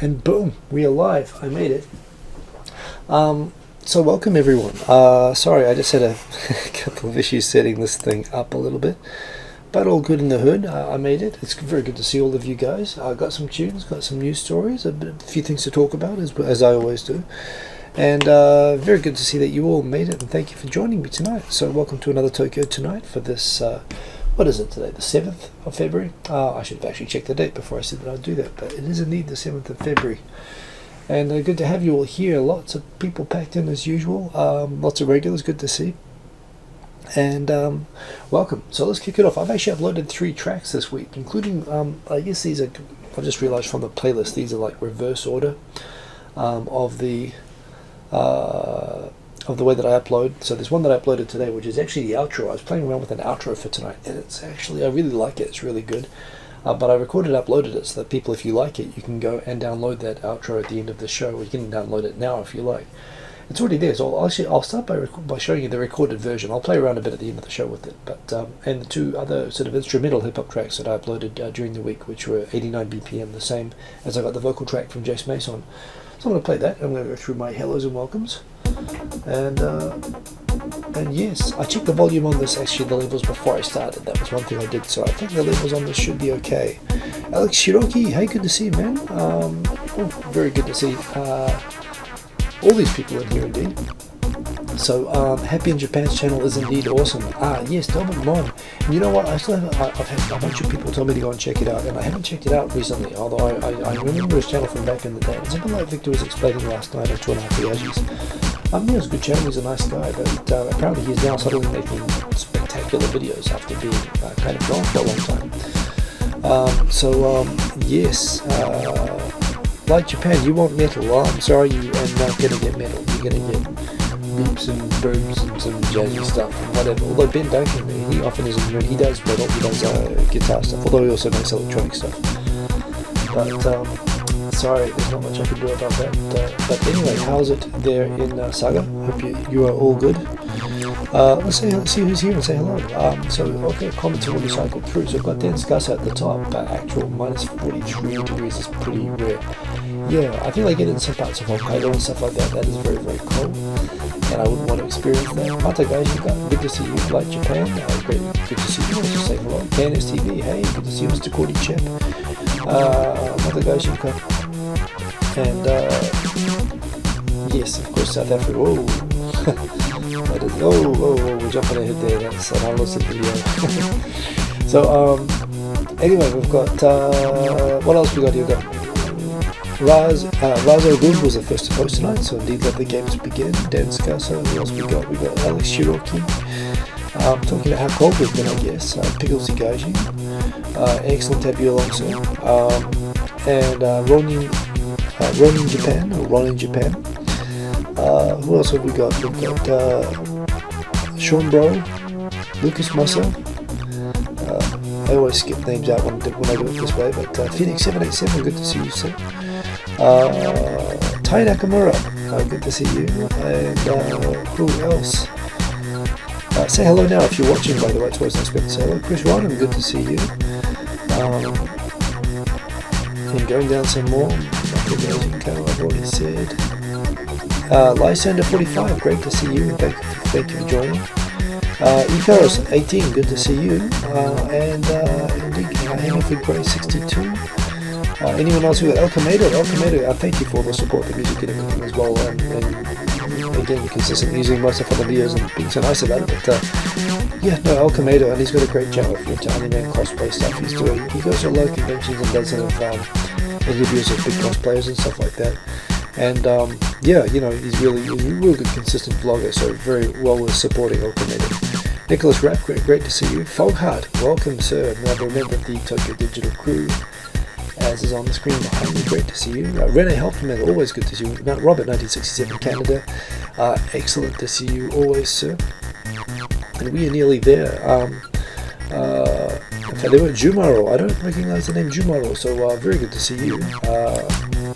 And boom, we are live. I made it. So welcome everyone. Sorry, I just had a couple of issues setting this thing up a little bit, but all good in the hood. I made it. It's very good to see all of you guys. I got some tunes, got some news stories, a few things to talk about as I always do. And very good to see that you all made it, and thank you for joining me tonight. So welcome to another Tokyo Tonight for this, what is it today, the 7th of February? I should have actually checked the date before I said that I'd do that, but it is indeed the 7th of February. And good to have you all here. Lots of people packed in as usual, lots of regulars, good to see. And welcome. So let's kick it off. I've actually uploaded 3 tracks this week, including, I guess these are, I've just realized from the playlist, these are like reverse order of the way that I upload. So there's one that I uploaded today, which is actually the outro. I was playing around with an outro for tonight, and it's actually, I really like it. It's really good. But I recorded, uploaded it, so that people, if you like it, you can go and download that outro at the end of the show. Or you can download it now if you like. It's already there. So I'll start by showing you the recorded version. I'll play around a bit at the end of the show with it. But and the 2 other sort of instrumental hip hop tracks that I uploaded during the week, which were 89 BPM, the same as I got the vocal track from Jace Mason. So I'm going to play that. I'm going to go through my hellos and welcomes. And yes, I checked the volume on this, actually the levels before I started. That was one thing I did, so I think the levels on this should be okay. Alex Shiroki, hey, good to see you, man. Very good to see all these people in here indeed. So Happy in Japan's channel is indeed awesome. Yes, Delbert Mon. And you know what, I've had a bunch of people tell me to go and check it out, and I haven't checked it out recently, although I remember his channel from back in the day. It's a bit like Victor was explaining last night on 2.5 Oyajis. Yeah, it's a good channel, he's a nice guy, but apparently he's now suddenly making spectacular videos after being kind of gone for a long time. Yes, like Japan, you want metal. Well, I'm sorry, you are not going to get metal. You're going to get beeps and booms and some jazzy stuff and whatever. Although Ben Duncan, he often isn't, he does metal, he does guitar stuff, although he also makes electronic stuff. But sorry, there's not much I can do about that. But anyway, how's it there in Saga? Hope you are all good. Let's see who's here and say hello. Okay, comments are already cycled through. So I've got dense Gus at the top, but actual minus 43 degrees is pretty rare. Yeah, I feel like getting some parts of Hokkaido and stuff like that, that is very, very cold. And I wouldn't want to experience that. Mata guys, good to see you. Like Japan, great, good to see you. Just say hello. KNS TV, hey, good to see you, Mr. Cordy Chip. Mata guys, and yes, of course, South Africa. Whoa, that is, we're jumping ahead there. That's an unlisted video. So anyway, we've got what else we got here? We've got Razo Good was the first to post tonight, so indeed let the games begin. Dan Scasa, who else we got? We got Alex Shiroki, talking about how cold we've been, I guess. Pickles Igaji, excellent to have you along, sir. And Ronin Japan, or Ronin Japan. Who else have we got? We've got Sean Bro, Lucas Massa. I always skip names out when I do it this way, but Phoenix 787, good to see you, sir. Tai Nakamura, good to see you. And who else? Say hello now if you're watching, by the way. It's always nice to say hello. Chris Rodham, good to see you. And going down some more. I've already said. Lysander 45, great to see you. Thank you for joining. Icaros 18, good to see you. And indeed, Hanging for Grey 62. Anyone else who got El Camado, thank you for all the support, the music and everything as well, and again, consistently using my stuff on the videos and being so nice about it, but yeah, no, El Camado, and he's got a great channel if you're into anime and cosplay stuff. He goes to a lot of conventions and does interviews with big cosplayers and stuff like that, and yeah, you know, he's a real good consistent vlogger, so very well worth supporting El Camado. Nicholas Rapp, great to see you. Foghart, welcome sir, another member of the Tokyo Digital crew, as is on the screen behind me. Great to see you. Rene Helpman, always good to see you. Robert 1967 Canada, excellent to see you always, sir. And we are nearly there. In fact, they were Jumaro. I don't recognize the name Jumaro, so very good to see you.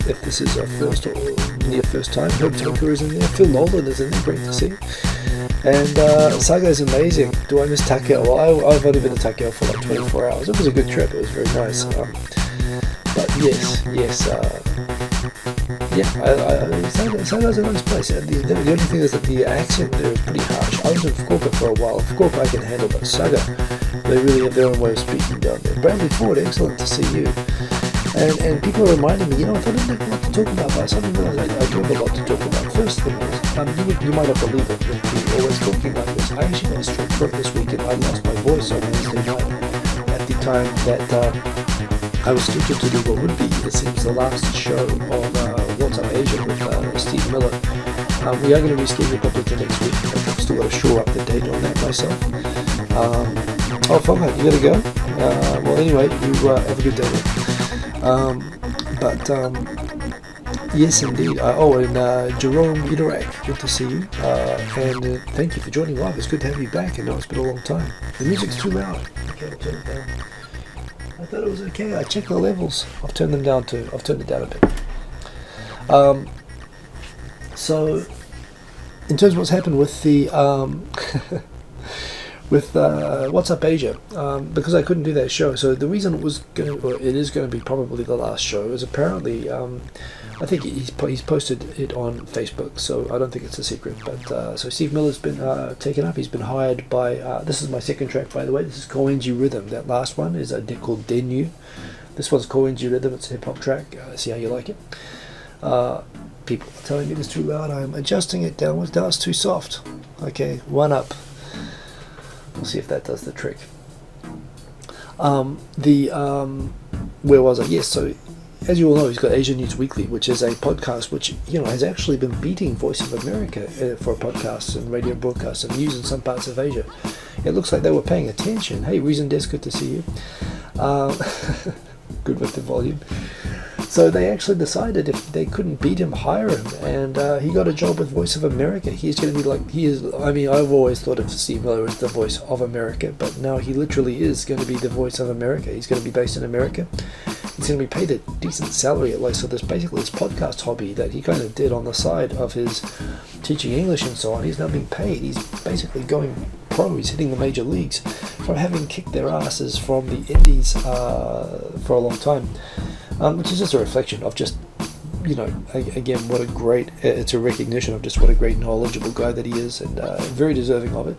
If this is our first or near first time, Herb Toker is in there. Phil Nolan is in there. Great to see. And Saga is amazing. Do I miss Takeo? Well, I've only been to Takeo for like 24 hours. It was a good trip. It was very nice. But yes, Saigo's a nice place. The only thing is that the accent there is pretty harsh. I was in Fukuoka for a while. Fukuoka I can handle, but Saga, they really have their own way of speaking down there. Bradley Ford, excellent to see you. And people are reminding me, I thought I didn't have a lot to talk about, but I suddenly realized I do have a lot to talk about. First thing is, you might not believe it, with me always talking like this. I actually got a strep throat this week, and I lost my voice on Wednesday night at the time that I was scheduled to do what would be, it seems, the last show of What's Up Asia with Steve Miller. We are going to reschedule probably to next week. I've still got to shore up the date on that myself. Foghat, you gotta go? Well, anyway, you have a good day then. Yes, indeed. And Jerome Idarak, good to see you. And thank you for joining live. It's good to have you back. I know it's been a long time. The music's too loud. Okay, I'll turn it down. I thought it was okay. I checked the levels. I've turned it down a bit. So, in terms of what's happened with the with What's Up Asia, because I couldn't do that show. So the reason it is going to be probably the last show is apparently I think he's posted it on Facebook, so I don't think it's a secret. But so Steve Miller's been taken up. He's been hired by. This is my second track, by the way. This is Koenji Rhythm. That last one is called Denyu. This one's Koenji Rhythm. It's a hip hop track. See how you like it. People are telling me it's too loud. I'm adjusting it downwards. Now it's too soft. Okay, one up. We'll see if that does the trick. Where was I? Yes, so as you all know, he's got Asia News Weekly, which is a podcast which has actually been beating Voice of America for podcasts and radio broadcasts and news in some parts of Asia. It looks like they were paying attention. Hey, Reason Desk, good to see you. Good with the volume. So they actually decided if they couldn't beat him, hire him, and he got a job with Voice of America. He's going to be I've always thought of Steve Miller as the Voice of America, but now he literally is going to be the Voice of America. He's going to be based in America. He's going to be paid a decent salary at least. So there's basically this podcast hobby that he kind of did on the side of his teaching English and so on. He's now being paid. He's basically going pro. He's hitting the major leagues from having kicked their asses from the indies for a long time. Which is just a reflection of just, again, it's a recognition of just what a great knowledgeable guy that he is, and very deserving of it.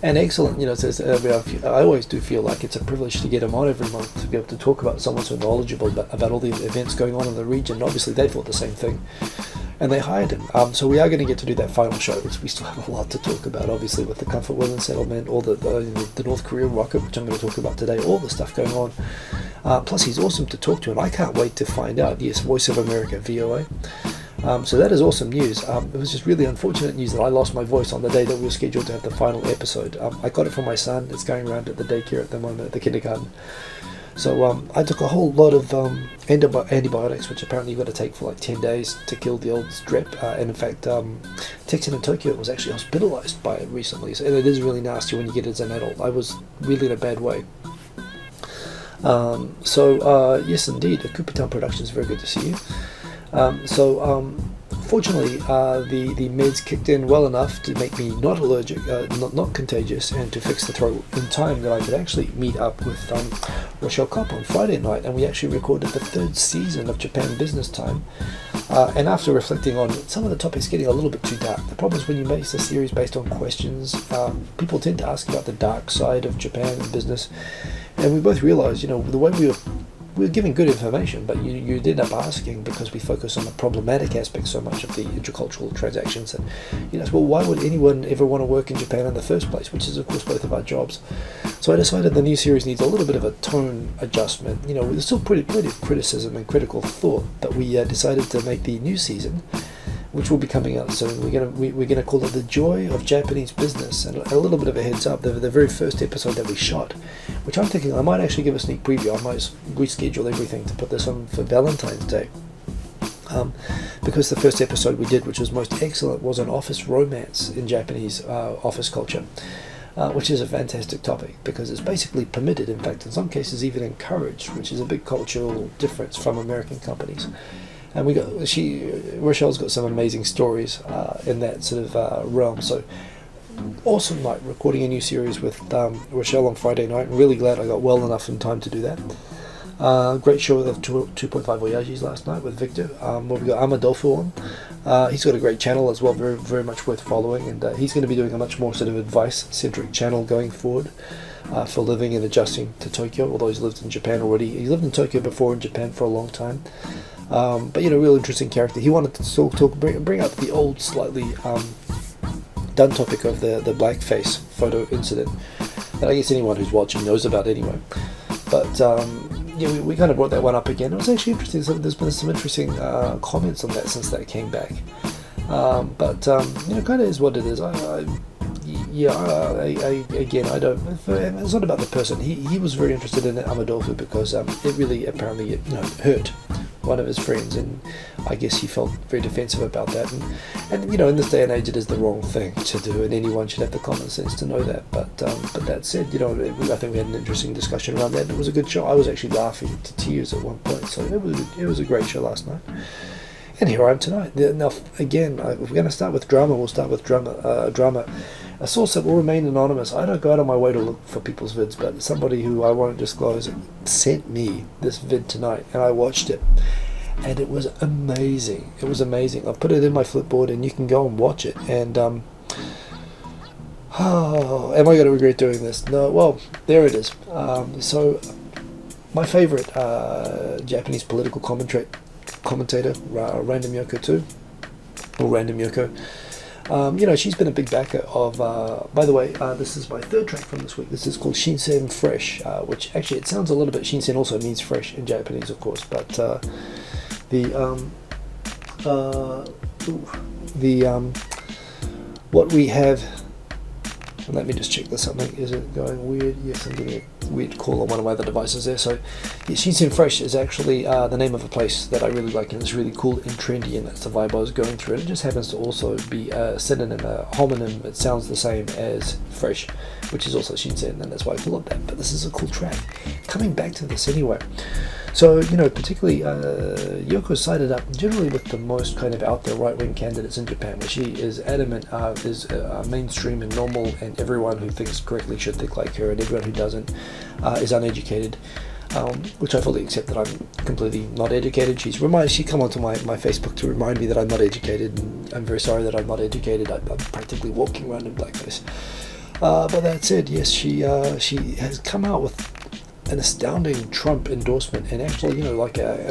And excellent, I always do feel like it's a privilege to get him on every month, to be able to talk about someone so knowledgeable about all the events going on in the region. Obviously, they thought the same thing. And they hired him. So we are going to get to do that final show, which we still have a lot to talk about, obviously, with the Comfort Women settlement, all the North Korea rocket, which I'm going to talk about today, all the stuff going on. Plus, he's awesome to talk to, and I can't wait to find out. Yes, Voice of America, VOA. So that is awesome news. It was just really unfortunate news that I lost my voice on the day that we were scheduled to have the final episode. I got it from my son. It's going around at the daycare at the moment, at the kindergarten. So I took a whole lot of antibiotics, which apparently you've got to take for like 10 days to kill the old strep. And in fact, Texan in Tokyo was actually hospitalized by it recently. So it is really nasty when you get it as an adult. I was really in a bad way. Yes, indeed, Coopertown Productions, very good to see you. Fortunately, the meds kicked in well enough to make me not allergic, not contagious, and to fix the throat in time that I could actually meet up with Rochelle Kopp on Friday night, and we actually recorded the 3rd season of Japan Business Time. And after reflecting on some of the topics getting a little bit too dark, the problem is when you make a series based on questions, people tend to ask about the dark side of Japan and business, and we both realized, the way we were giving good information, but you end up asking, because we focus on the problematic aspects so much of the intercultural transactions, that well, why would anyone ever want to work in Japan in the first place, which is of course both of our jobs. So I decided the new series needs a little bit of a tone adjustment. There's still plenty of criticism and critical thought, but we decided to make the new season, which will be coming out soon. We're gonna call it The Joy of Japanese Business, and a little bit of a heads up, the very first episode that we shot, which I'm thinking I might actually give a sneak preview. I might reschedule everything to put this on for Valentine's Day, because the first episode we did, which was most excellent, was on office romance in Japanese office culture, which is a fantastic topic, because it's basically permitted, in fact in some cases even encouraged, which is a big cultural difference from American companies. And Rochelle's got some amazing stories in that sort of realm. So awesome night recording a new series with Rochelle on Friday night. I'm really glad I got well enough in time to do that. Great show of 2.5 Oyajis last night with Victor. Where we got Amadolfo on. He's got a great channel as well, very very much worth following, and he's going to be doing a much more sort of advice-centric channel going forward for living and adjusting to Tokyo. Although he's lived in Japan already, he lived in Tokyo before in Japan for a long time. But real interesting character. He wanted to bring up the old, slightly done topic of the blackface photo incident that I guess anyone who's watching knows about anyway. But we kind of brought that one up again. It was actually interesting. There's been some interesting comments on that since that came back. But kind of is what it is. Again, I don't. It's not about the person. He was very interested in Amadolfo because it really apparently hurt one of his friends, and I guess he felt very defensive about that. And in this day and age, it is the wrong thing to do, and anyone should have the common sense to know that. But that said, I think we had an interesting discussion around that. It was a good show. I was actually laughing to tears at one point, so it was a great show last night. And here I am tonight. Now, again, if we're going to start with drama, we'll start with drama. A source that will remain anonymous. I don't go out of my way to look for people's vids, but somebody who I won't disclose sent me this vid tonight, and I watched it, and it was amazing. It was amazing. I put it in my Flipboard, and you can go and watch it. And am I going to regret doing this? No. Well, there it is. So, my favorite Japanese political commentator, Random Yoko too, or Random Yoko. She's been a big backer of, by the way, this is my third track from this week. This is called Shinsen Fresh, which actually it sounds a little bit, Shinsen also means fresh in Japanese, of course, but what we have, and let me just check this something, is it going weird? Yes, I'm getting a weird call on one of my other devices there. So Shinsen Fresh is actually the name of a place that I really like, and it's really cool and trendy, and that's the vibe I was going through. And it just happens to also be a synonym, a homonym. It sounds the same as fresh, which is also Shinsen, and that's why I love that. But this is a cool track. Coming back to this anyway. So, particularly Yoko sided up generally with the most kind of out there right-wing candidates in Japan, where she is adamant, is mainstream and normal, and everyone who thinks correctly should think like her, and everyone who doesn't is uneducated, which I fully accept that I'm completely not educated. She come onto my Facebook to remind me that I'm not educated, and I'm very sorry that I'm not educated. I'm practically walking around in blackface. But that said, yes, she has come out with an astounding Trump endorsement, and actually,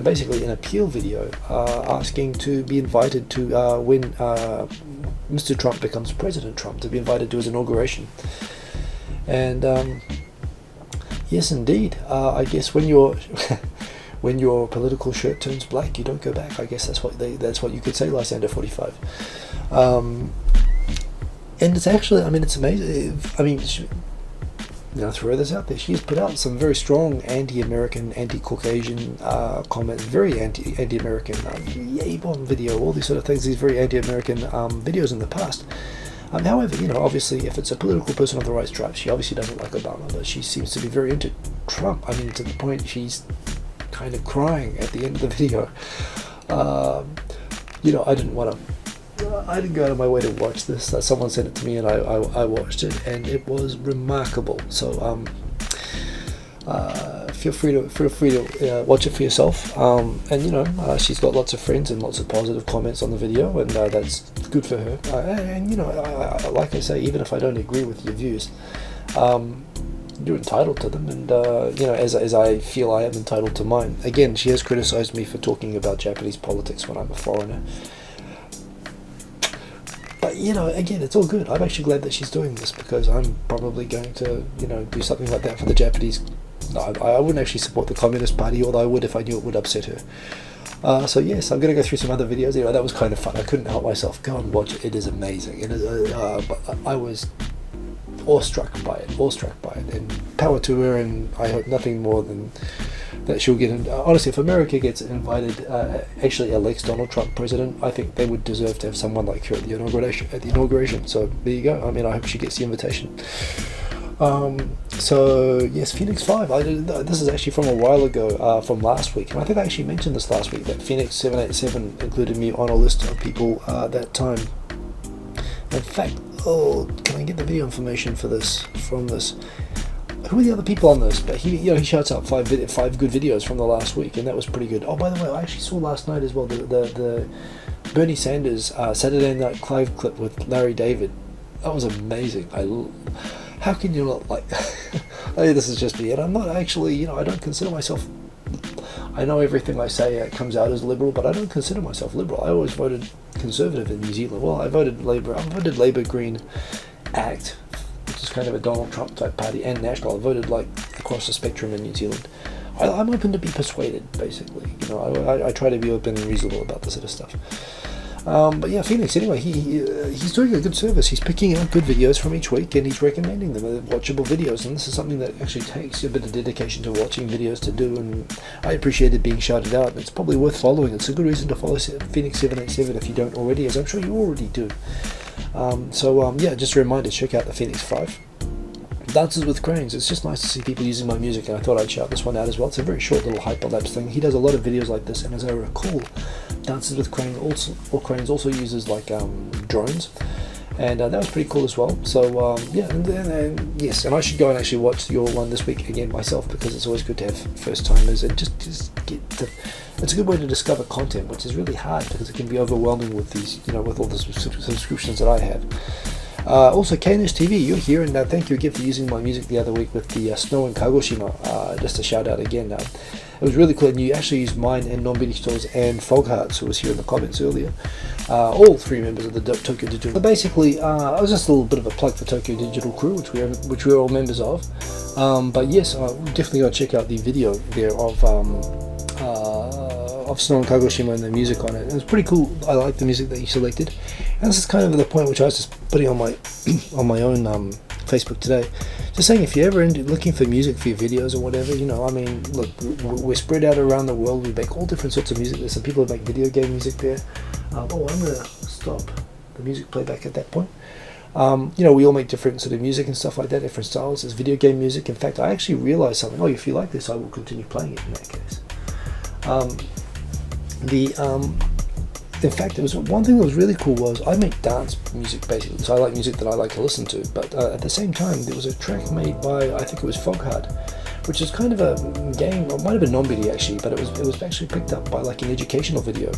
basically an appeal video asking to be invited to when Mr. Trump becomes President Trump, to be invited to his inauguration. And yes, indeed, I guess when your when your political shirt turns black, you don't go back. I guess that's what you could say, Lysander 45. And it's actually, it's amazing. Throw this out there. She's put out some very strong anti-American, anti-Caucasian comments, very anti-American yay bomb video, all these sort of things, these very anti-American videos in the past. However, obviously, if it's a political person of the right stripe, she obviously doesn't like Obama, but she seems to be very into Trump. To the point she's kind of crying at the end of the video. I didn't go out of my way to watch this. Someone sent it to me, and I watched it, and it was remarkable. So feel free to watch it for yourself. And she's got lots of friends and lots of positive comments on the video, and that's good for her. Like I say, even if I don't agree with your views, you're entitled to them, and as I feel I am entitled to mine. Again, she has criticized me for talking about Japanese politics when I'm a foreigner. But, again, it's all good. I'm actually glad that she's doing this, because I'm probably going to, do something like that for the Japanese. No, I wouldn't actually support the Communist Party, although I would if I knew it would upset her. So, yes, I'm going to go through some other videos. That was kind of fun. I couldn't help myself. Go and watch it. It is amazing. But I was awestruck by it. And power to her, and I hope nothing more than that she'll get in. Honestly, if America gets invited, actually elects Donald Trump president, I think they would deserve to have someone like her at the inauguration. So there you go. I hope she gets the invitation. So yes, Phoenix 5. This is actually from a while ago, from last week, and I think I actually mentioned this last week, that Phoenix 787 included me on a list of people that time. In fact, can I get the video information for this from this? who are the other people on this? But he shouts out five good videos from the last week, and that was pretty good. Oh, by the way, I actually saw last night as well the Bernie Sanders Saturday Night Live clip with Larry David. That was amazing. How can you not like? This is just me, and I'm not actually. I don't consider myself. I know everything I say comes out as liberal, but I don't consider myself liberal. I always voted Conservative in New Zealand. Well, I voted Labour. I voted Labour, Green, ACT, which is kind of a Donald Trump type party, and National. I voted like across the spectrum in New Zealand. I'm open to be persuaded, basically. I try to be open and reasonable about this sort of stuff. But yeah, Phoenix, anyway, he's doing a good service. He's picking out good videos from each week, and he's recommending them as watchable videos, and this is something that actually takes a bit of dedication to watching videos to do, and I appreciate it being shouted out, and it's probably worth following. It's a good reason to follow Phoenix787 if you don't already, as I'm sure you already do. Yeah, just a reminder, check out the Phoenix 5. Dances with Cranes. It's just nice to see people using my music, and I thought I'd shout this one out as well. It's a very short little hyperlapse thing. He does a lot of videos like this, and as I recall, Dances with Cranes also uses like drones, and that was pretty cool as well. So yeah, and yes, and I should go and actually watch your one this week again myself, because it's always good to have first timers and just get to. It's a good way to discover content, which is really hard because it can be overwhelming with these, with all the subscriptions that I have. Also, KNS TV, you're here, and thank you again for using my music the other week with the Snow in Kagoshima. Just a shout out again. It was really cool, and you actually used mine and Non-Beanie Stores and Foghearts, who was here in the comments earlier. All three members of the Tokyo Digital. So basically, I was just a little bit of a plug for Tokyo Digital Crew, which we're all members of. But yes, definitely go check out the video there of Snow in Kagoshima and the music on it. It was pretty cool. I like the music that you selected, and this is kind of the point which I was just putting on my on my own Facebook today, just saying, if you're ever looking for music for your videos or whatever, look, we're spread out around the world. We make all different sorts of music. There's some people that make video game music there. I'm gonna stop the music playback at that point. We all make different sort of music and stuff like that, different styles. There's video game music. In fact, I actually realized something. Oh, if you like this, I will continue playing it in that case. In fact, there was one thing that was really cool was I make dance music basically, so I like music that I like to listen to, but at the same time there was a track made by, I think it was Fogheart, which is kind of a game, or it might have been non-video actually, but it was actually picked up by like an educational video,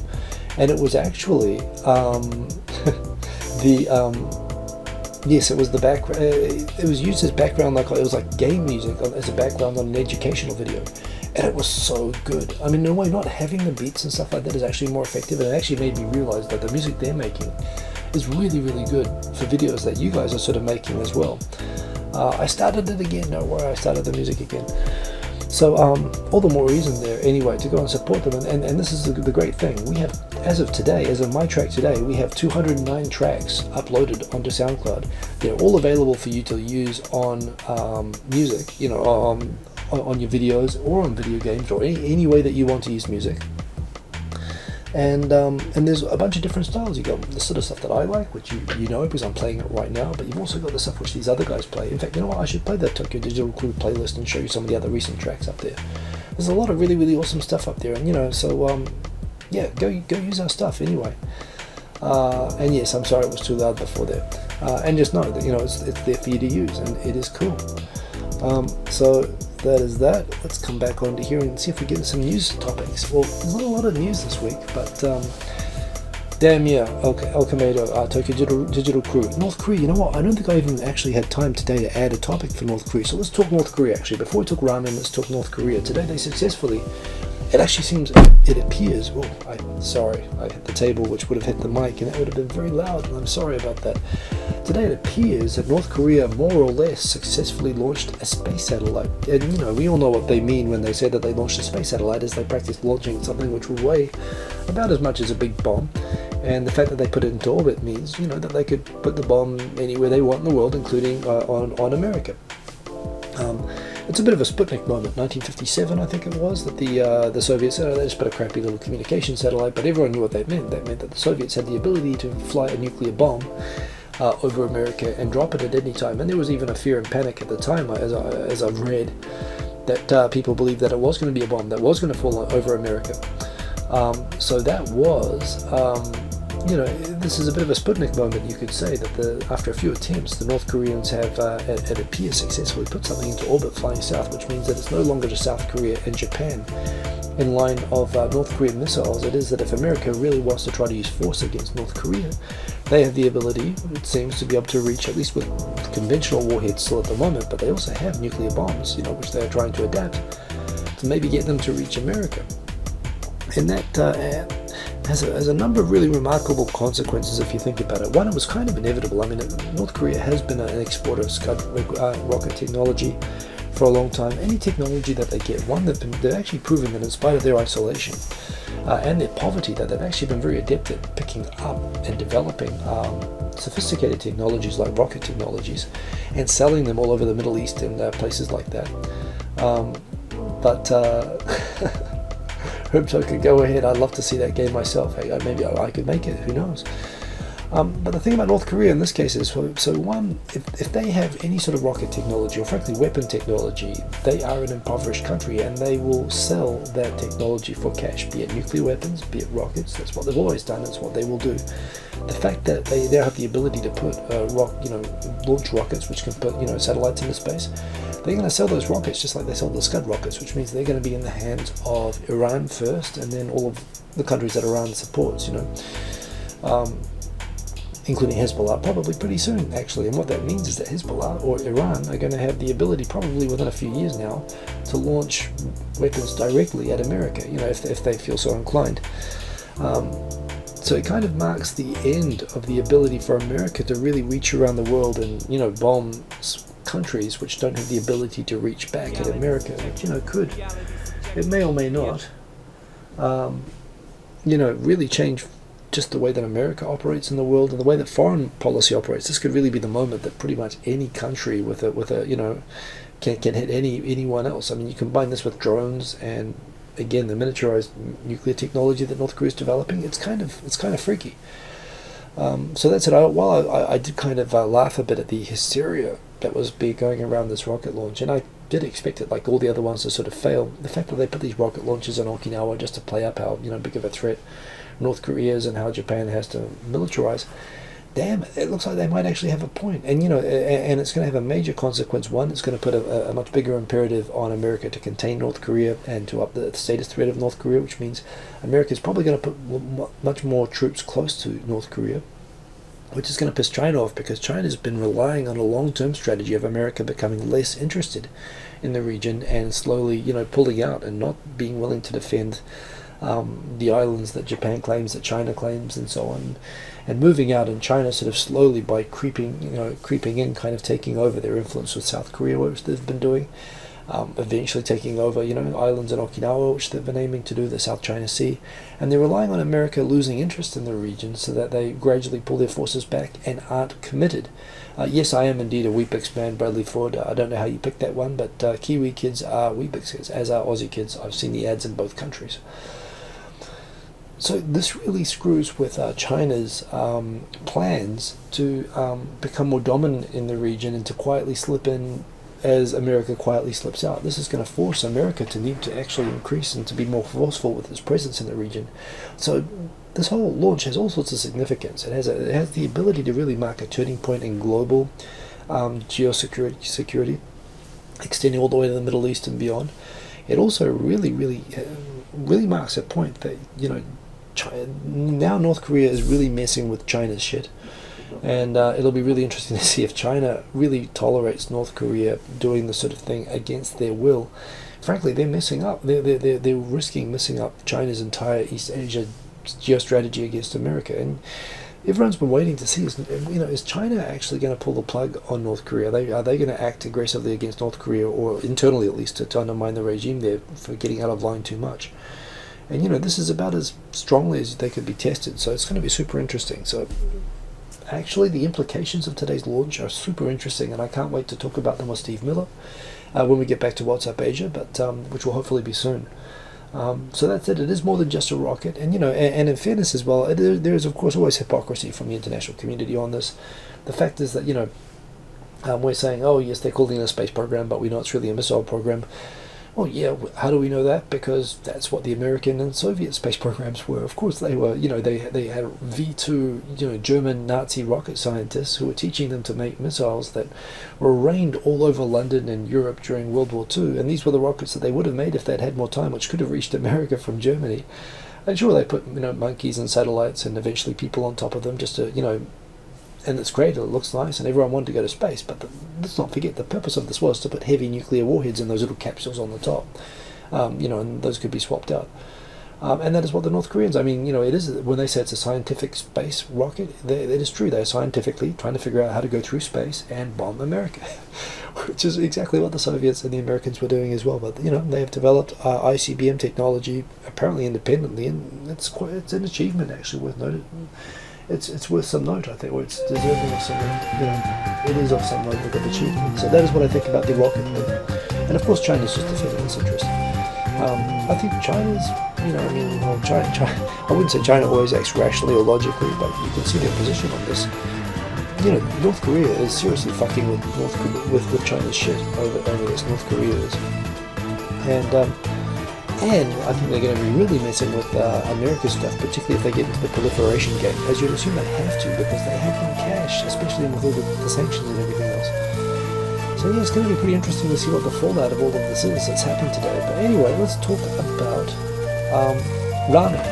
and it was actually yes, it was the background. It was used as background, like it was like game music as a background on an educational video, and it was so good. I mean, in a way, not having the beats and stuff like that is actually more effective, and it actually made me realize that the music they're making is really, really good for videos that you guys are sort of making as well. I started it again. Don't worry, I started the music again. So all the more reason there anyway to go and support them, and this is the great thing. We have, as of today, as of my track today, we have 209 tracks uploaded onto SoundCloud. They're all available for you to use on music, on your videos or on video games, or any way that you want to use music. And there's a bunch of different styles. You got the sort of stuff that I like, which you know because I'm playing it right now, but you've also got the stuff which these other guys play. In fact, you know what, I should play the Tokyo Digital Crew playlist and show you some of the other recent tracks up there. There's a lot of really, really awesome stuff up there, and yeah, go use our stuff anyway. And yes, I'm sorry it was too loud before there. And just know that it's there for you to use, and it is cool. So that is that. Let's come back onto here and see if we get some news topics. Well, there's not a lot of news this week, but damn yeah, El Camado, Tokyo Digital Crew, North Korea. You know what? I don't think I even actually had time today to add a topic for North Korea. So let's talk North Korea actually. Before we talk ramen, let's talk North Korea. Today they successfully. It appears. Oh, I hit the table, which would have hit the mic, and that would have been very loud, and I'm sorry about that. Today it appears that North Korea more or less successfully launched a space satellite. And we all know what they mean when they say that they launched a space satellite, is they practiced launching something which will weigh about as much as a big bomb. And the fact that they put it into orbit means, that they could put the bomb anywhere they want in the world, including on America. It's a bit of a Sputnik moment. 1957, I think it was, that the Soviets, they just put a crappy little communication satellite, but everyone knew what that meant. That meant that the Soviets had the ability to fly a nuclear bomb over America and drop it at any time. And there was even a fear and panic at the time, as I've read, that people believed that it was going to be a bomb that was going to fall over America. So that was this is a bit of a Sputnik moment, you could say, that after a few attempts, the North Koreans have, it appears, successfully put something into orbit flying south, which means that it's no longer just South Korea and Japan in line of North Korean missiles. It is that if America really wants to try to use force against North Korea, they have the ability, it seems, to be able to reach, at least with conventional warheads still at the moment, but they also have nuclear bombs, which they are trying to adapt to maybe get them to reach America. And that has a number of really remarkable consequences if you think about it. One, it was kind of inevitable. I mean, North Korea has been an exporter of Scud rocket technology for a long time. Any technology that they get, one, they've actually proven that in spite of their isolation and their poverty, that they've actually been very adept at picking up and developing sophisticated technologies like rocket technologies and selling them all over the Middle East and places like that. Hopes I could go ahead. I'd love to see that game myself. Hey, maybe I could make it. Who knows? But the thing about North Korea in this case is, so one, if they have any sort of rocket technology, or frankly weapon technology, they are an impoverished country, and they will sell that technology for cash, be it nuclear weapons, be it rockets. That's what they've always done. It's what they will do. The fact that they now have the ability to put launch rockets, which can put satellites into space, they're going to sell those rockets just like they sell the Scud rockets, which means they're going to be in the hands of Iran first, and then all of the countries that Iran supports, including Hezbollah, probably pretty soon, actually. And what that means is that Hezbollah or Iran are going to have the ability, probably within a few years now, to launch weapons directly at America, if they feel so inclined. So it kind of marks the end of the ability for America to really reach around the world and, bomb countries which don't have the ability to reach back at America, which, could, it may or may not, really change just the way that America operates in the world and the way that foreign policy operates. This could really be the moment that pretty much any country with a can hit anyone else. I mean, you combine this with drones and, again, the miniaturized nuclear technology that North Korea is developing. It's kind of freaky. So that's it. While I did kind of laugh a bit at the hysteria that was going around this rocket launch, and I did expect it, like all the other ones, to sort of fail. The fact that they put these rocket launches on Okinawa just to play up how big of a threat North Korea is and how Japan has to militarize. Damn, it looks like they might actually have a point. And and it's going to have a major consequence. One, it's going to put a much bigger imperative on America to contain North Korea and to up the status threat of North Korea, which means America is probably going to put much more troops close to North Korea, which is going to piss China off, because China's been relying on a long-term strategy of America becoming less interested in the region and slowly, pulling out and not being willing to defend the islands that Japan claims, that China claims, and so on, and moving out, and China sort of slowly, by creeping in, kind of taking over their influence with South Korea, which they've been doing, eventually taking over, islands in Okinawa, which they've been aiming to do, the South China Sea, and they're relying on America losing interest in the region so that they gradually pull their forces back and aren't committed. Yes, I am indeed a Weet-Bix man, Bradley Ford. I don't know how you picked that one, but Kiwi kids are Weet-Bix kids, as are Aussie kids. I've seen the ads in both countries. So this really screws with China's plans to become more dominant in the region and to quietly slip in as America quietly slips out. This is going to force America to need to actually increase and to be more forceful with its presence in the region. So this whole launch has all sorts of significance. It has the ability to really mark a turning point in global security, extending all the way to the Middle East and beyond. It also really marks a point that China, now North Korea is really messing with China's shit, and it'll be really interesting to see if China really tolerates North Korea doing this sort of thing against their will. Frankly, they're messing up. They're risking messing up China's entire East Asia geostrategy against America, and everyone's been waiting to see is China actually going to pull the plug on North Korea? Are they going to act aggressively against North Korea, or internally at least, to undermine the regime there for getting out of line too much? And this is about as strongly as they could be tested, so it's going to be super interesting. So actually, the implications of today's launch are super interesting, and I can't wait to talk about them with Steve Miller when we get back to WhatsApp Asia, but which will hopefully be soon. So that's it. It is more than just a rocket, and and in fairness as well, there is of course always hypocrisy from the international community on this. The fact is that we're saying, oh yes, they're calling it a space program, but we know it's really a missile program. Well, yeah. How do we know that? Because that's what the American and Soviet space programs were. Of course, they were. They had V2, German Nazi rocket scientists who were teaching them to make missiles that were rained all over London and Europe during World War II. And these were the rockets that they would have made if they'd had more time, which could have reached America from Germany. And sure, they put monkeys and satellites and eventually people on top of them just to and it's great, it looks nice, and everyone wanted to go to space, but let's not forget the purpose of this was to put heavy nuclear warheads in those little capsules on the top, and those could be swapped out. And that is what the North Koreans, it is, when they say it's a scientific space rocket, it is true, they're scientifically trying to figure out how to go through space and bomb America, which is exactly what the Soviets and the Americans were doing as well. But, they have developed ICBM technology apparently independently, and it's an achievement actually worth noting. It's worth some note, I think, or it's deserving of some, it is of some note of achievement. So that is what I think about the rocket movement. And of course China's just defending its interest. I think China's, China, I wouldn't say China always acts rationally or logically, but you can see their position on this. North Korea is seriously fucking with China's shit over this. North Korea is. And I think they're going to be really messing with America's stuff, particularly if they get into the proliferation game, as you'd assume they have to, because they have no cash, especially with all the sanctions and everything else. So yeah, it's going to be pretty interesting to see what the fallout of all of this is that's happened today. But anyway, let's talk about Ramen.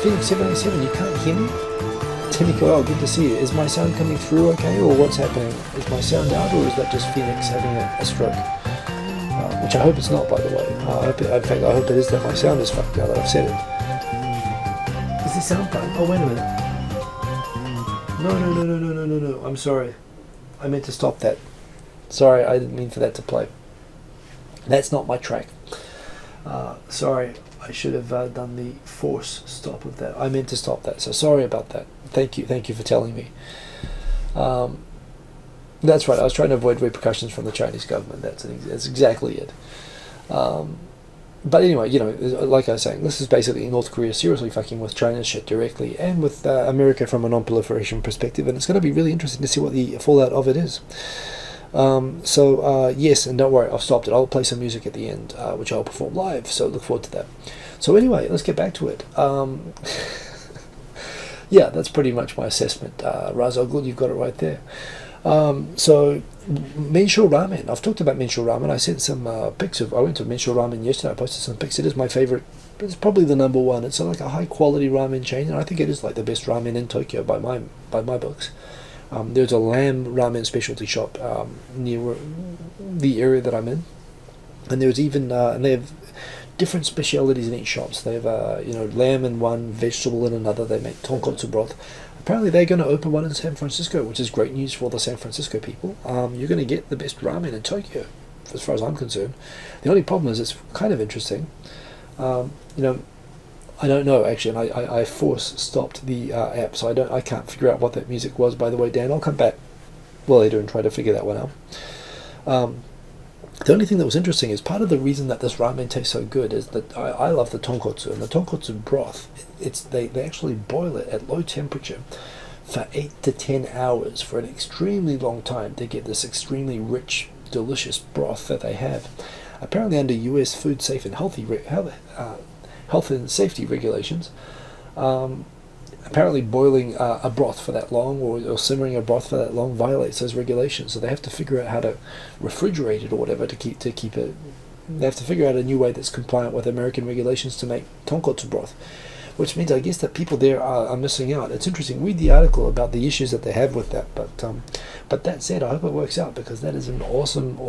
Phoenix 787, you can't hear me? Timiko, oh, good to see you. Is my sound coming through okay, or what's happening? Is my sound out, or is that just Phoenix having a stroke? Which I hope it's not, by the way. In fact, I hope it is that my sound is fucked now that I've said it. Is this sound fine? Oh, wait a minute. No. I'm sorry. I meant to stop that. Sorry, I didn't mean for that to play. That's not my track. Sorry, I should have done the force stop of that. I meant to stop that, so sorry about that. Thank you for telling me. That's right, I was trying to avoid repercussions from the Chinese government. That's exactly it. But anyway, like I was saying, this is basically North Korea seriously fucking with China's shit directly, and with America from a non-proliferation perspective, and it's going to be really interesting to see what the fallout of it is. Yes, and don't worry, I've stopped it. I'll play some music at the end, which I'll perform live, so look forward to that. So anyway, let's get back to it. Yeah, that's pretty much my assessment. Razo, good, you've got it right there. So Mensho Ramen, I've talked about Mensho Ramen. I sent some pics of, I went to Mensho Ramen yesterday, I posted some pics. It is my favorite, it's probably the number one. It's like a high quality ramen chain, and I think it is like the best ramen in Tokyo by my books. There's a lamb ramen specialty shop near the area that I'm in, and there's even and they have different specialities in each shop. So they have lamb in one, vegetable in another. They make tonkotsu broth. Apparently they're going to open one in San Francisco, which is great news for the San Francisco people. You're going to get the best ramen in Tokyo, as far as I'm concerned. The only problem is it's kind of interesting. I don't know actually, and I force stopped the app, so I can't figure out what that music was. By the way, Dan, I'll come back later and try to figure that one out. The only thing that was interesting is part of the reason that this ramen tastes so good is that I love the tonkotsu, and the tonkotsu broth, they actually boil it at low temperature for 8 to 10 hours for an extremely long time to get this extremely rich, delicious broth that they have. Apparently under US food safe and health and safety regulations, apparently boiling a broth for that long or simmering a broth for that long violates those regulations. So they have to figure out how to refrigerate it or whatever to keep it. They have to figure out a new way that's compliant with American regulations to make tonkotsu broth, which means I guess that people there are missing out. It's interesting. Read the article about the issues that they have with that. But that said, I hope it works out, because that is an awesome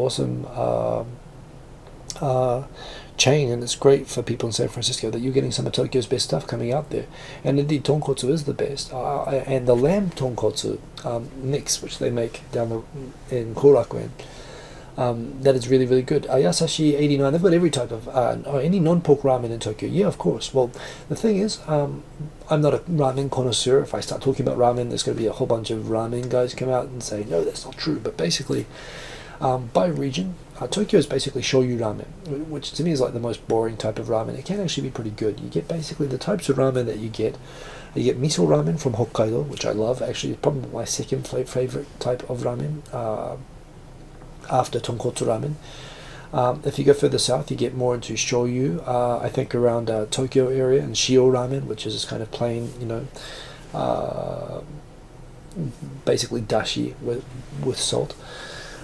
chain, and it's great for people in San Francisco that you're getting some of Tokyo's best stuff coming out there. And indeed, tonkotsu is the best. And the lamb tonkotsu mix, which they make down in Korakuen, that is really, really good. Ayasashi 89, they've got every type of any non-pork ramen in Tokyo. Yeah, of course. Well, the thing is, I'm not a ramen connoisseur. If I start talking about ramen, there's going to be a whole bunch of ramen guys come out and say, no, that's not true. But basically, by region, Tokyo is basically shoyu ramen, which to me is like the most boring type of ramen. It can actually be pretty good. You get basically the types of ramen that you get. You get miso ramen from Hokkaido, which I love. Actually, it's probably my second favorite type of ramen after tonkotsu ramen. If you go further south, you get more into shoyu. I think around Tokyo area, and shio ramen, which is kind of plain, basically dashi with salt.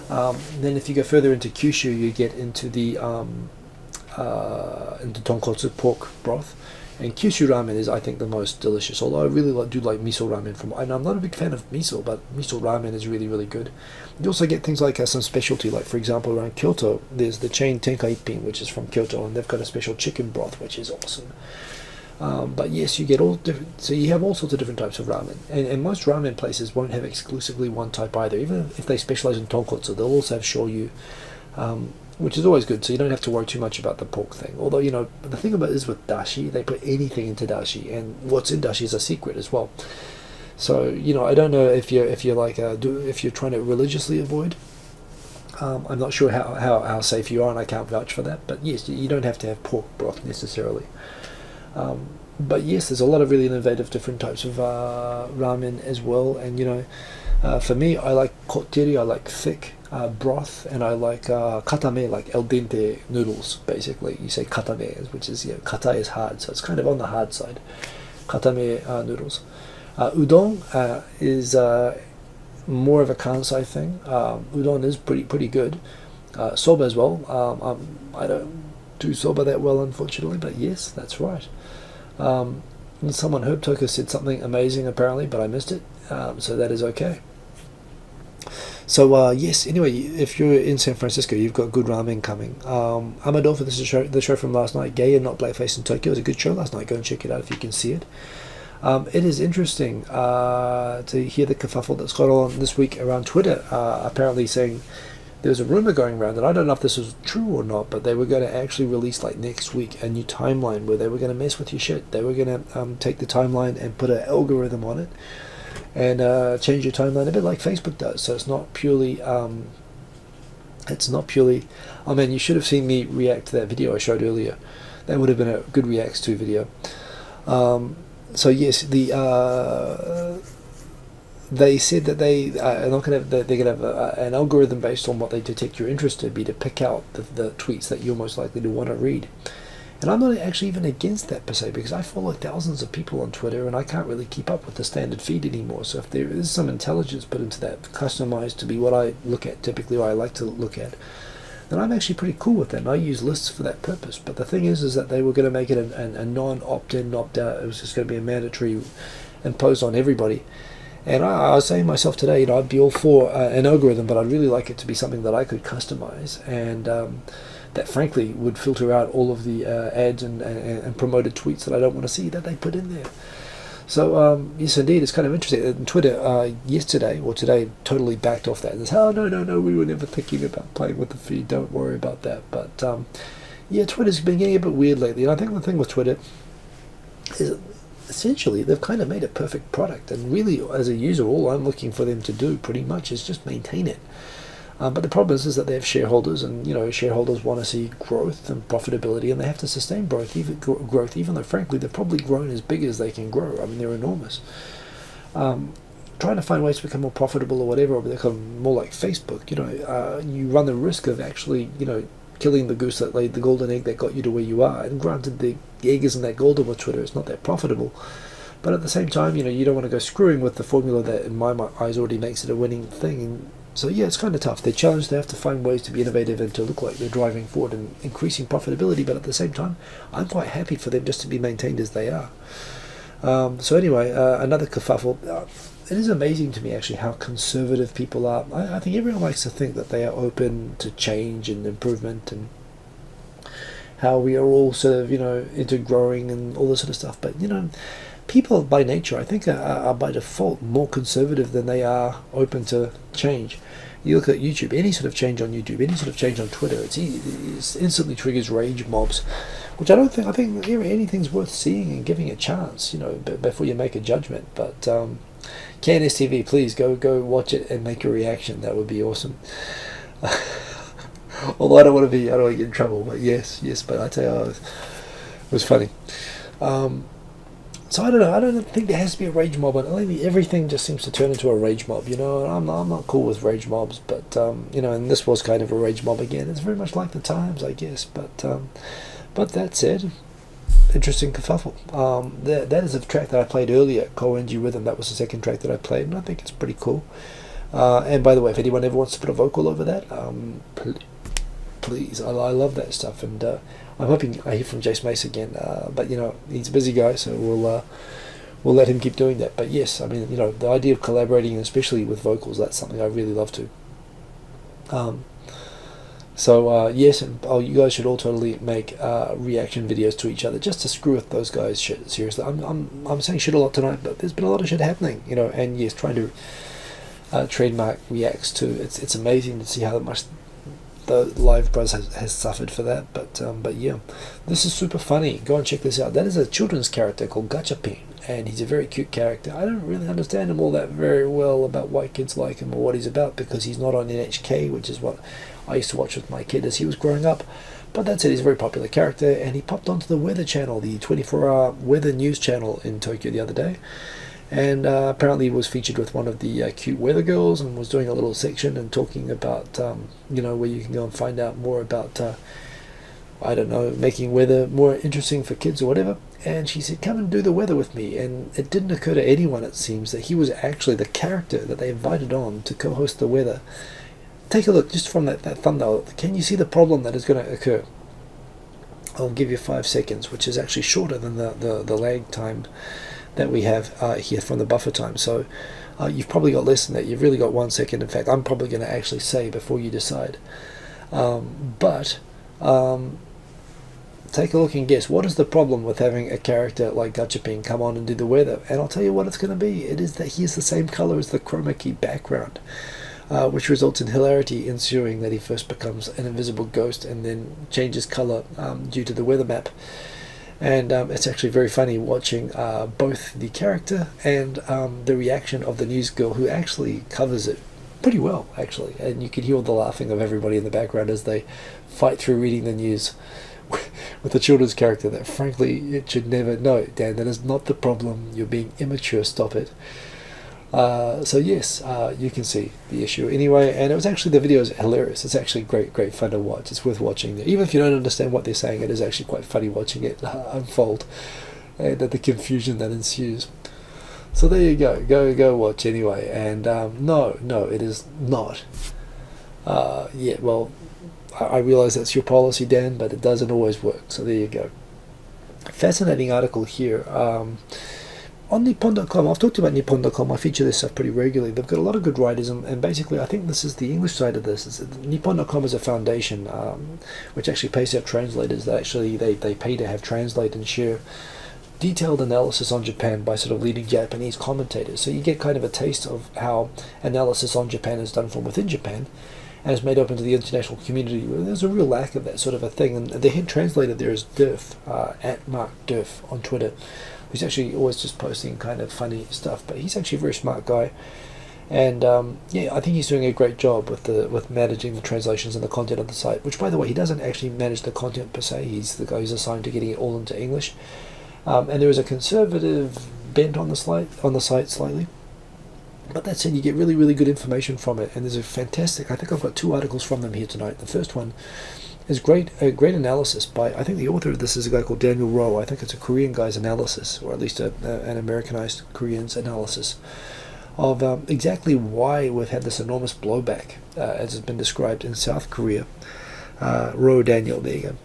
Then if you go further into Kyushu, you get into the into tonkotsu pork broth. And Kyushu ramen is, I think, the most delicious. Although I really do like miso ramen and I'm not a big fan of miso, but miso ramen is really, really good. You also get things like some specialty, like for example around Kyoto, there's the chain Tenkai Ippin, which is from Kyoto, and they've got a special chicken broth, which is awesome. But yes, you get all different. So you have all sorts of different types of ramen, and most ramen places won't have exclusively one type either. Even if they specialize in tonkotsu, they'll also have shoyu. Which is always good, so you don't have to worry too much about the pork thing. Although, the thing about it is with dashi, they put anything into dashi, and what's in dashi is a secret as well. So, I don't know if you're if you're trying to religiously avoid. I'm not sure how safe you are, and I can't vouch for that. But yes, you don't have to have pork broth necessarily. But yes, there's a lot of really innovative different types of ramen as well. And for me, I like kotteri, I like thick broth, and I like katame, like el dente noodles. Basically, you say katame, which is kata is hard, so it's kind of on the hard side. Katame noodles. Udon is more of a Kansai thing. Udon is pretty good. Soba as well. I don't do soba that well, unfortunately, but yes, that's right. Someone, Herb Toker, said something amazing apparently, but I missed it, so that is okay. So yes, anyway, if you're in San Francisco, you've got good ramen coming. Amadolfo, this is the show from last night, Gay and Not Blackface in Tokyo. It was a good show last night. Go and check it out if you can see it. It is interesting to hear the kerfuffle that's gone on this week around Twitter, apparently saying there was a rumor going around, and I don't know if this was true or not, but they were going to actually release, like next week, a new timeline where they were going to mess with your shit. They were going to take the timeline and put an algorithm on it and change your timeline a bit like Facebook does. So it's not purely oh man, you should have seen me react to that video I showed earlier. That would have been a good reacts to video. So yes, they said that they're going to have an algorithm based on what they detect your interest to be, to pick out the tweets that you're most likely to want to read. And I'm not actually even against that per se, because I follow thousands of people on Twitter and I can't really keep up with the standard feed anymore. So if there is some intelligence put into that, customized to be what I look at typically, or I like to look at, then I'm actually pretty cool with that, and I use lists for that purpose. But the thing is that they were going to make it a non-opt-in, opt-out. It was just going to be a mandatory imposed on everybody. And I was saying to myself today, I'd be all for an algorithm, but I'd really like it to be something that I could customize, and that frankly would filter out all of the ads and promoted tweets that I don't want to see that they put in there. So yes, indeed, it's kind of interesting. And Twitter yesterday or today totally backed off that and said, "Oh no, we were never thinking about playing with the feed. Don't worry about that." But yeah, Twitter's been getting a bit weird lately, and I think the thing with Twitter is essentially they've kind of made a perfect product, and really, as a user, all I'm looking for them to do pretty much is just maintain it. But the problem is that they have shareholders, and shareholders want to see growth and profitability, and they have to sustain growth, even though frankly they've probably grown as big as they can grow. I mean, they're enormous. Trying to find ways to become more profitable or whatever, or become more like Facebook, you run the risk of actually, killing the goose that laid the golden egg that got you to where you are. And granted, the egg isn't that golden with Twitter; it's not that profitable. But at the same time, you don't want to go screwing with the formula that, in my eyes, already makes it a winning thing. And so yeah, it's kind of tough. They're challenged. They have to find ways to be innovative and to look like they're driving forward and increasing profitability. But at the same time, I'm quite happy for them just to be maintained as they are. So anyway, another kerfuffle. It is amazing to me actually how conservative people are. I think everyone likes to think that they are open to change and improvement, and how we are all sort of into growing and all this sort of stuff. But people by nature, I think, are by default more conservative than they are open to change. You look at YouTube, any sort of change on YouTube, any sort of change on Twitter, it instantly triggers rage mobs, which I think anything's worth seeing and giving a chance, before you make a judgment. But KNS TV, please go watch it and make a reaction. That would be awesome. Although I don't want to get in trouble, but yes, but I tell you, it was funny. So I don't know. I don't think there has to be a rage mob, and lately everything just seems to turn into a rage mob. And I'm not cool with rage mobs, but and this was kind of a rage mob again. It's very much like the times, I guess. But that said, interesting kerfuffle. That is a track that I played earlier, Koenji Rhythm. That was the second track that I played, and I think it's pretty cool. And by the way, if anyone ever wants to put a vocal over that, please, I love that stuff, and I'm hoping I hear from Jace Mace again. But he's a busy guy, so we'll let him keep doing that. But yes, I mean, the idea of collaborating, especially with vocals, that's something I really love to. Yes, and you guys should all totally make reaction videos to each other just to screw with those guys. Shit, seriously, I'm saying shit a lot tonight, but there's been a lot of shit happening, and yes, trying to trademark reacts to it's amazing to see how much the live buzz has suffered for that, but yeah, this is super funny. Go and check this out. That is a children's character called Gachapin, and he's a very cute character. I don't really understand him all that very well about why kids like him or what he's about, because he's not on NHK, which is what I used to watch with my kid as he was growing up. But that's it. He's a very popular character, and he popped onto the Weather Channel, the 24-hour weather news channel in Tokyo the other day. And apparently was featured with one of the cute weather girls, and was doing a little section and talking about where you can go and find out more about I don't know, making weather more interesting for kids or whatever. And she said, come and do the weather with me. And it didn't occur to anyone, it seems, that he was actually the character that they invited on to co-host the weather. Take a look just from that thumbnail. Can you see the problem that is going to occur? I'll give you 5 seconds, which is actually shorter than the lag time that we have here from the buffer time. So you've probably got less than that. You've really got 1 second. In fact, I'm probably going to actually say before you decide. Take a look and guess, what is the problem with having a character like Gachapin come on and do the weather? And I'll tell you what it's going to be. It is that he is the same color as the chroma key background, which results in hilarity ensuing that he first becomes an invisible ghost and then changes color due to the weather map. And it's actually very funny watching both the character and the reaction of the news girl, who actually covers it pretty well, actually. And you can hear all the laughing of everybody in the background as they fight through reading the news with a children's character that, frankly, it should never. No, Dan, that is not the problem. You're being immature. Stop it. So yes, you can see the issue anyway, and it was actually, the video is hilarious. It's actually great fun to watch. It's worth watching. Even if you don't understand what they're saying, it is actually quite funny watching it unfold and the confusion that ensues. So there you go watch anyway. And no, it is not. Yeah, well, I realize that's your policy, Dan, but it doesn't always work. So there you go. Fascinating article here. On Nippon.com, I've talked about Nippon.com. I feature this stuff pretty regularly. They've got a lot of good writers, and basically I think this is the English side of this. Nippon.com is a foundation which actually pays out translators that actually they pay to have translate and share detailed analysis on Japan by sort of leading Japanese commentators. So you get kind of a taste of how analysis on Japan is done from within Japan and is made open to the international community. There's a real lack of that sort of a thing. And the head translator there is Durf, at Mark Durf on Twitter, who's actually always just posting kind of funny stuff. But he's actually a very smart guy. And yeah, I think he's doing a great job with managing the translations and the content of the site, which, by the way, he doesn't actually manage the content per se. He's the guy who's assigned to getting it all into English. And there is a conservative bent on the site slightly. But that said, you get really good information from it, and there's a fantastic, I think I've got 2 articles from them here tonight. The first one is a great analysis by, I think the author of this is a guy called Daniel Rowe. I think it's a Korean guy's analysis, or at least an Americanized Korean's analysis of exactly why we've had this enormous blowback, as has been described in South Korea. Rowe Daniel, there you go.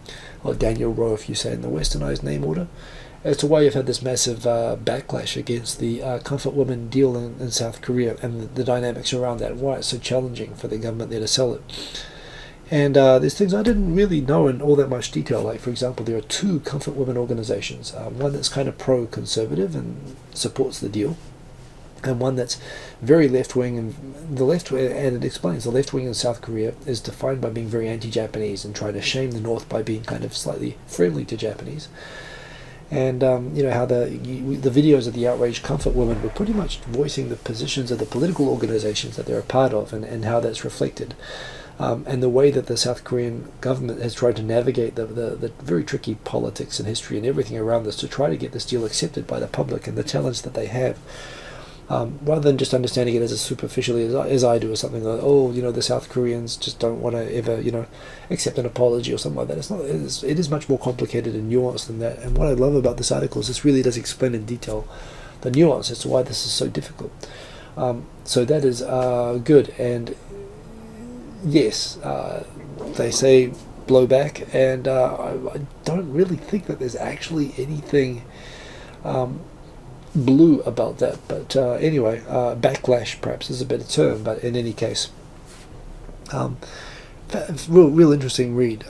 Or Daniel Rowe, if you say in the westernized name order. As to why you've had this massive backlash against the comfort woman deal in South Korea and the dynamics around that, why it's so challenging for the government there to sell it. And there's things I didn't really know in all that much detail. Like, for example, there are 2 comfort women organizations. One that's kind of pro-conservative and supports the deal, and one that's very left-wing. And it explains the left-wing in South Korea is defined by being very anti-Japanese and trying to shame the North by being kind of slightly friendly to Japanese. And how the videos of the outraged comfort women were pretty much voicing the positions of the political organizations that they're a part of, and how that's reflected. and the way that the South Korean government has tried to navigate the very tricky politics and history and everything around this to try to get this deal accepted by the public, and the challenge that they have, rather than just understanding it as superficially as I do, or something like, oh, the South Koreans just don't want to ever, accept an apology or something like that. It's not. It is much more complicated and nuanced than that. And what I love about this article is this really does explain in detail the nuance as to why this is so difficult. So that is good. And yes, they say blowback, and I don't really think that there's actually anything blue about that. But anyway, backlash perhaps is a better term. But in any case, real interesting read.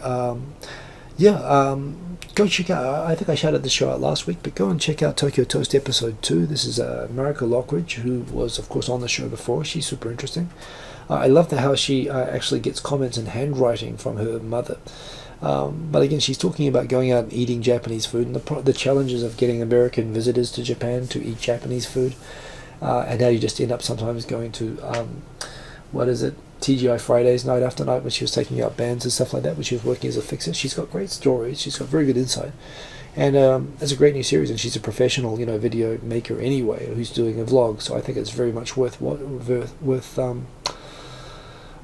Go check out, I think I shouted the show out last week, but go and check out Tokyo Toast episode 2. This is Marika Lockridge, who was of course on the show before. She's super interesting. I love how she actually gets comments in handwriting from her mother. But again, she's talking about going out and eating Japanese food, and the challenges of getting American visitors to Japan to eat Japanese food, and how you just end up sometimes going to, TGI Fridays night after night when she was taking out bands and stuff like that, when she was working as a fixer. She's got great stories. She's got very good insight. And it's a great new series, and she's a professional, video maker anyway, who's doing a vlog. So I think it's very much worth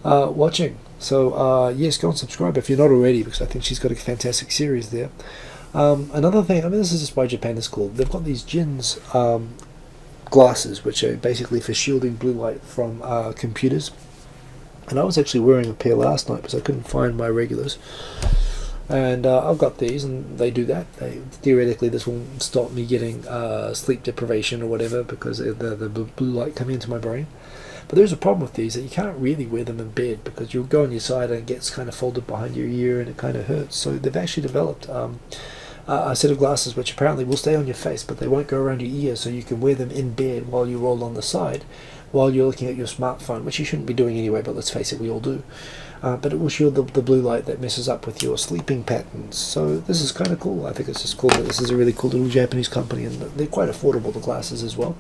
watching. So yes, go and subscribe if you're not already, because I think she's got a fantastic series there. Another thing, this is just why Japan is cool. They've got these JINS glasses, which are basically for shielding blue light from computers. And I was actually wearing a pair last night because I couldn't find my regulars. And I've got these, and they do that. Theoretically, this will stop me getting sleep deprivation or whatever, because the blue light coming into my brain. But there's a problem with these, that you can't really wear them in bed, because you'll go on your side and it gets kind of folded behind your ear and it kind of hurts. So they've actually developed a set of glasses which apparently will stay on your face, but they won't go around your ear, so you can wear them in bed while you roll on the side, while you're looking at your smartphone, which you shouldn't be doing anyway, but let's face it, we all do. But it will shield the blue light that messes up with your sleeping patterns. So this is kind of cool. I think it's just cool that this is a really cool little Japanese company, and they're quite affordable, the glasses as well.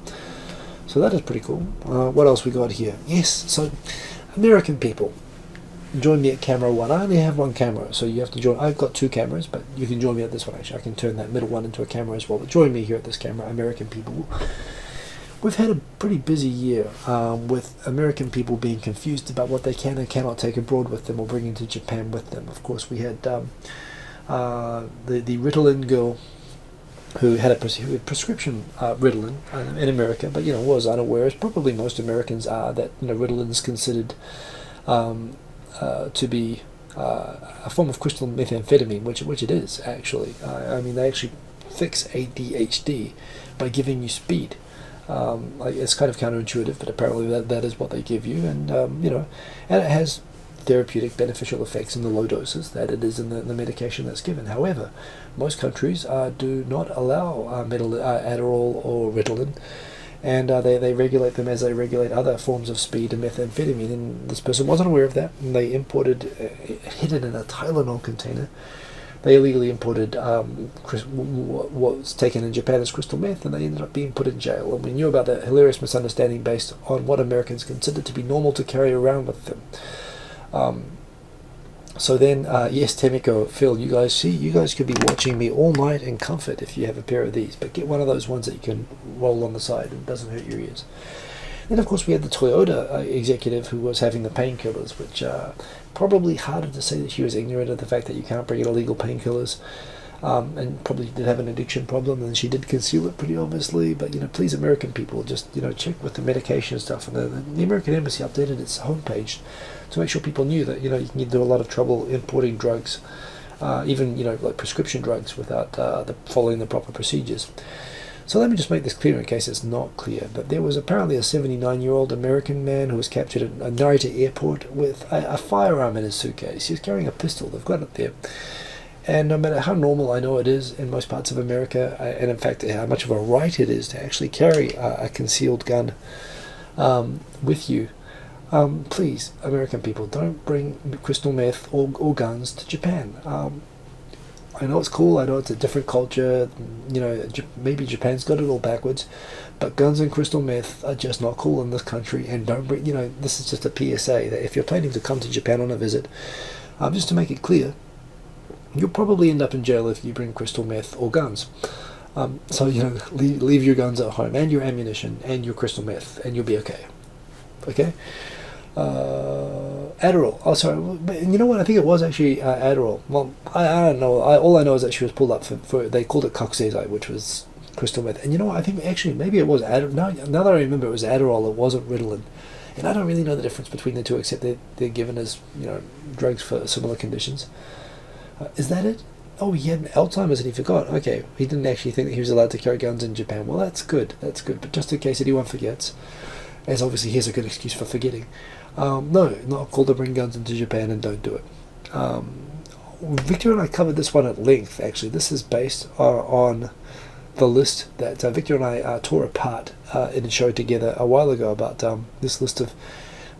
So that is pretty cool. What else we got here? Yes, so American people, join me at camera 1. I only have one camera, so you have to join. I've got 2 cameras, but you can join me at this one. Actually, I can turn that middle one into a camera as well. But join me here at this camera, American people. We've had a pretty busy year with American people being confused about what they can and cannot take abroad with them or bring into Japan with them. Of course, we had the Ritalin girl who had a prescription Ritalin in America, but was unaware, as probably most Americans are, that Ritalin is considered to be a form of crystal methamphetamine, which it is actually. They actually fix ADHD by giving you speed. It's kind of counterintuitive, but apparently that is what they give you, and and it has therapeutic beneficial effects in the low doses that it is in the medication that's given. However, most countries do not allow Adderall or Ritalin, and they regulate them as they regulate other forms of speed and methamphetamine, and this person wasn't aware of that, and they imported, hidden in a Tylenol container, they illegally imported what's taken in Japan as crystal meth, and they ended up being put in jail. And we knew about that hilarious misunderstanding based on what Americans considered to be normal to carry around with them. So then, yes, Temiko, Phil, you guys could be watching me all night in comfort if you have a pair of these, but get one of those ones that you can roll on the side and doesn't hurt your ears. Then, of course, we had the Toyota executive who was having the painkillers, which probably harder to say that she was ignorant of the fact that you can't bring in illegal painkillers, and probably did have an addiction problem, and she did conceal it pretty obviously. But please, American people, just check with the medication stuff. And the American Embassy updated its homepage to make sure people knew that you can do a lot of trouble importing drugs, even like prescription drugs, without following the proper procedures. So let me just make this clear in case it's not clear. But there was apparently a 79-year-old American man who was captured at Narita airport with a firearm in his suitcase. He was carrying a pistol. They've got it there. And no matter how normal I know it is in most parts of America, and in fact how much of a right it is to actually carry a concealed gun with you, please, American people, don't bring crystal meth or guns to Japan. I know it's cool. I know it's a different culture. You know, maybe Japan's got it all backwards, but guns and crystal meth are just not cool in this country. And don't bring. You know, this is just a PSA that if you're planning to come to Japan on a visit, just to make it clear, you'll probably end up in jail if you bring crystal meth or guns. So you know, leave your guns at home and your ammunition and your crystal meth, and you'll be okay. Okay. Adderall. Oh, sorry. But you know what? I think it was actually Adderall. Well, I don't know. All I know is that she was pulled up for they called it Coxazide, which was crystal meth. And you know what? I think actually maybe it was Adderall. Now that I remember, it was Adderall. It wasn't Ritalin. And I don't really know the difference between the two, except they're given as, you know, drugs for similar conditions. Is that it? Oh, he had Alzheimer's and he forgot. Okay, he didn't actually think that he was allowed to carry guns in Japan. Well, that's good. That's good. But just in case anyone forgets, as obviously here's a good excuse for forgetting. No, not cool to bring guns into Japan, and don't do it. Victor and I covered this one at length, actually. This is based on the list that Victor and I tore apart in a show together a while ago about this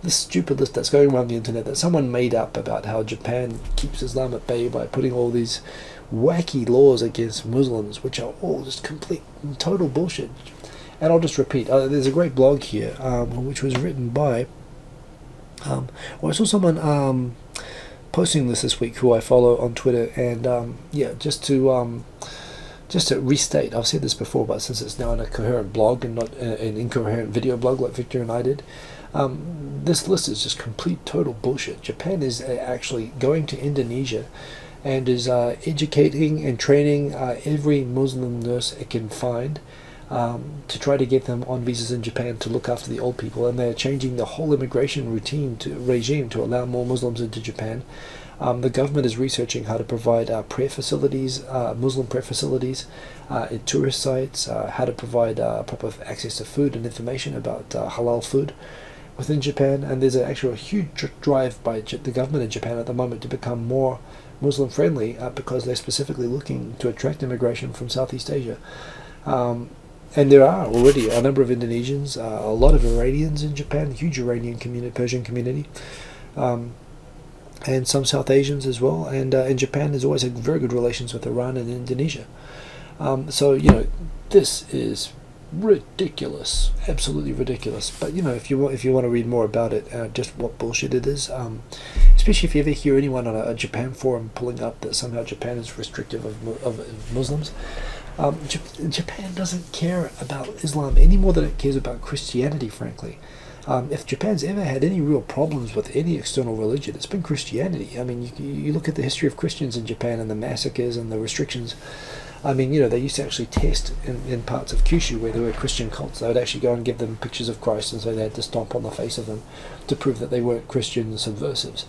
stupid list that's going around the internet that someone made up about how Japan keeps Islam at bay by putting all these wacky laws against Muslims, which are all just complete and total bullshit. And I'll just repeat, there's a great blog here which was written by I saw someone posting this week who I follow on Twitter, and yeah, just to restate, I've said this before, but since it's now in a coherent blog and not an incoherent video blog like Victor and I did, this list is just complete total bullshit. Japan is actually going to Indonesia and is educating and training every Muslim nurse it can find to try to get them on visas in Japan to look after the old people, and they're changing the whole immigration regime to allow more Muslims into Japan. The government is researching how to provide prayer facilities, Muslim prayer facilities, at tourist sites, how to provide proper access to food and information about halal food within Japan. And there's actually a huge drive by the government in Japan at the moment to become more Muslim friendly because they're specifically looking to attract immigration from Southeast Asia. And there are already a number of Indonesians, a lot of Iranians in Japan, huge Iranian community, Persian community, and some South Asians as well. And Japan has always had very good relations with Iran and Indonesia. So, you know, this is ridiculous, absolutely ridiculous. But, you know, if you want to read more about it, just what bullshit it is, especially if you ever hear anyone on a Japan forum pulling up that somehow Japan is restrictive of Muslims. Japan doesn't care about Islam any more than it cares about Christianity, frankly. If Japan's ever had any real problems with any external religion, it's been Christianity. I mean, you look at the history of Christians in Japan and the massacres and the restrictions. I mean, you know, they used to actually test in parts of Kyushu where there were Christian cults. They would actually go and give them pictures of Christ, and so they had to stomp on the face of them to prove that they weren't Christian subversives.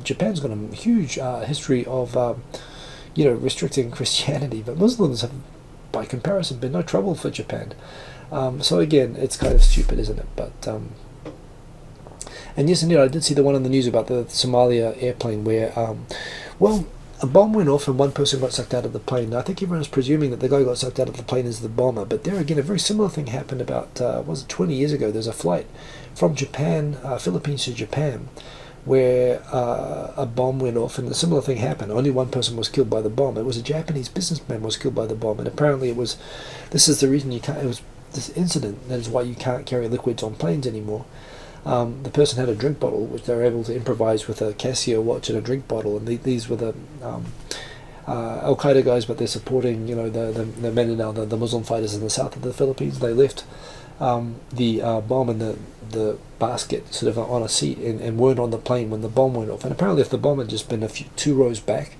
Japan's got a huge history of you know, restricting Christianity, but Muslims have, by comparison, been no trouble for Japan. So again, it's kind of stupid, isn't it? But and yes, indeed, I did see the one on the news about the Somalia airplane where, well, a bomb went off and one person got sucked out of the plane. Now, I think everyone was presuming that the guy who got sucked out of the plane is the bomber, but there again, a very similar thing happened about, was it 20 years ago? There's a flight from Japan, Philippines to Japan, where a bomb went off, and a similar thing happened. Only one person was killed by the bomb. It was a Japanese businessman was killed by the bomb, and apparently it was, this is the reason you can't, it was this incident that is why you can't carry liquids on planes anymore. The person had a drink bottle, which they were able to improvise with a Casio watch and a drink bottle, and these were the Al Qaeda guys, but they're supporting, you know, the Mindanao, the Muslim fighters in the south of the Philippines. They left the bomb in the basket sort of on a seat and weren't on the plane when the bomb went off. And apparently if the bomb had just been two rows back,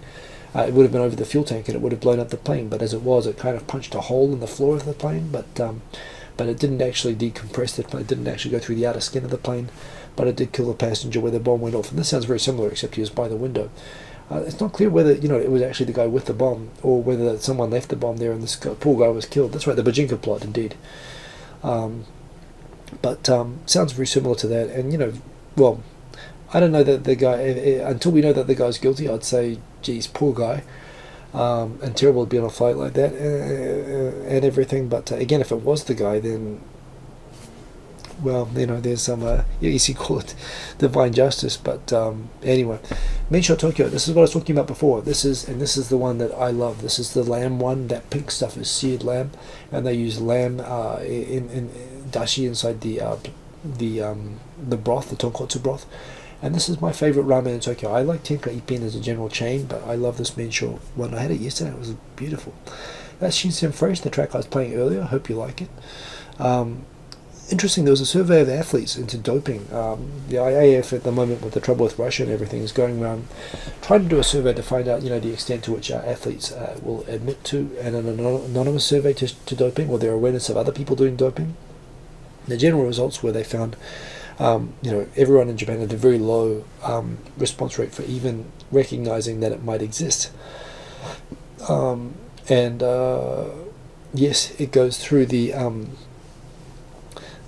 it would have been over the fuel tank and it would have blown up the plane. But as it was, it kind of punched a hole in the floor of the plane, but it didn't actually decompress the plane. It didn't actually go through the outer skin of the plane, but it did kill the passenger where the bomb went off. And this sounds very similar, except he was by the window. It's not clear whether, you know, it was actually the guy with the bomb or whether someone left the bomb there and this poor guy was killed. That's right, the Bajinka plot, indeed. But sounds very similar to that. And, you know, well, I don't know that the guy, until we know that the guy's guilty, I'd say, geez, poor guy. And terrible to be on a flight like that and everything. But again, if it was the guy, then, well, you know, there's some, you see, call it divine justice. But anyway, Mensho Tokyo, this is what I was talking about before. This is the one that I love. This is the lamb one. That pink stuff is seared lamb, and they use lamb in dashi inside the broth, the tonkotsu broth. And this is my favorite ramen in Tokyo. I like Tenka Ippin as a general chain, but I love this Mensho one. I had it yesterday. It was beautiful. That's Shinsen Fresh, the track I was playing earlier. I hope you like it. Interesting, there was a survey of athletes into doping. The IAF at the moment, with the trouble with Russia and everything, is going around trying to do a survey to find out, the extent to which athletes will admit to an anonymous survey to doping, or their awareness of other people doing doping. The general results were they found, everyone in Japan had a very low response rate for even recognizing that it might exist. Yes, it goes through the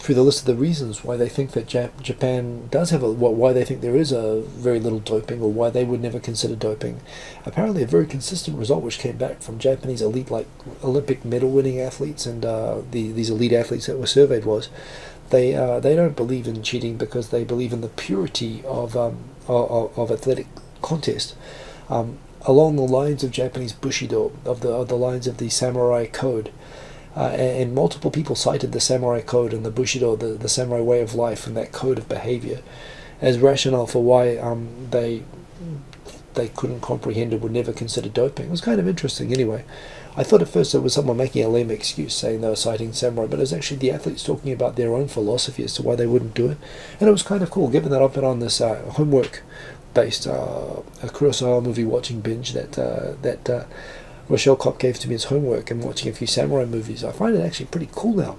list of the reasons why they think that Japan does have why they think there is a very little doping, or why they would never consider doping. Apparently, a very consistent result which came back from Japanese elite, like Olympic medal winning athletes and these elite athletes that were surveyed, was they don't believe in cheating because they believe in the purity of athletic contest. Along the lines of Japanese Bushido, of the lines of the samurai code, and multiple people cited the samurai code and the Bushido, the samurai way of life, and that code of behavior as rationale for why they couldn't comprehend or would never consider doping. It was kind of interesting. Anyway, I thought at first it was someone making a lame excuse saying they were citing samurai, but it was actually the athletes talking about their own philosophy as to why they wouldn't do it. And it was kind of cool, given that I've been on this homework-based a Kurosawa movie watching binge that Rochelle Kopp gave to me as homework, and watching a few samurai movies. I find it actually pretty cool now,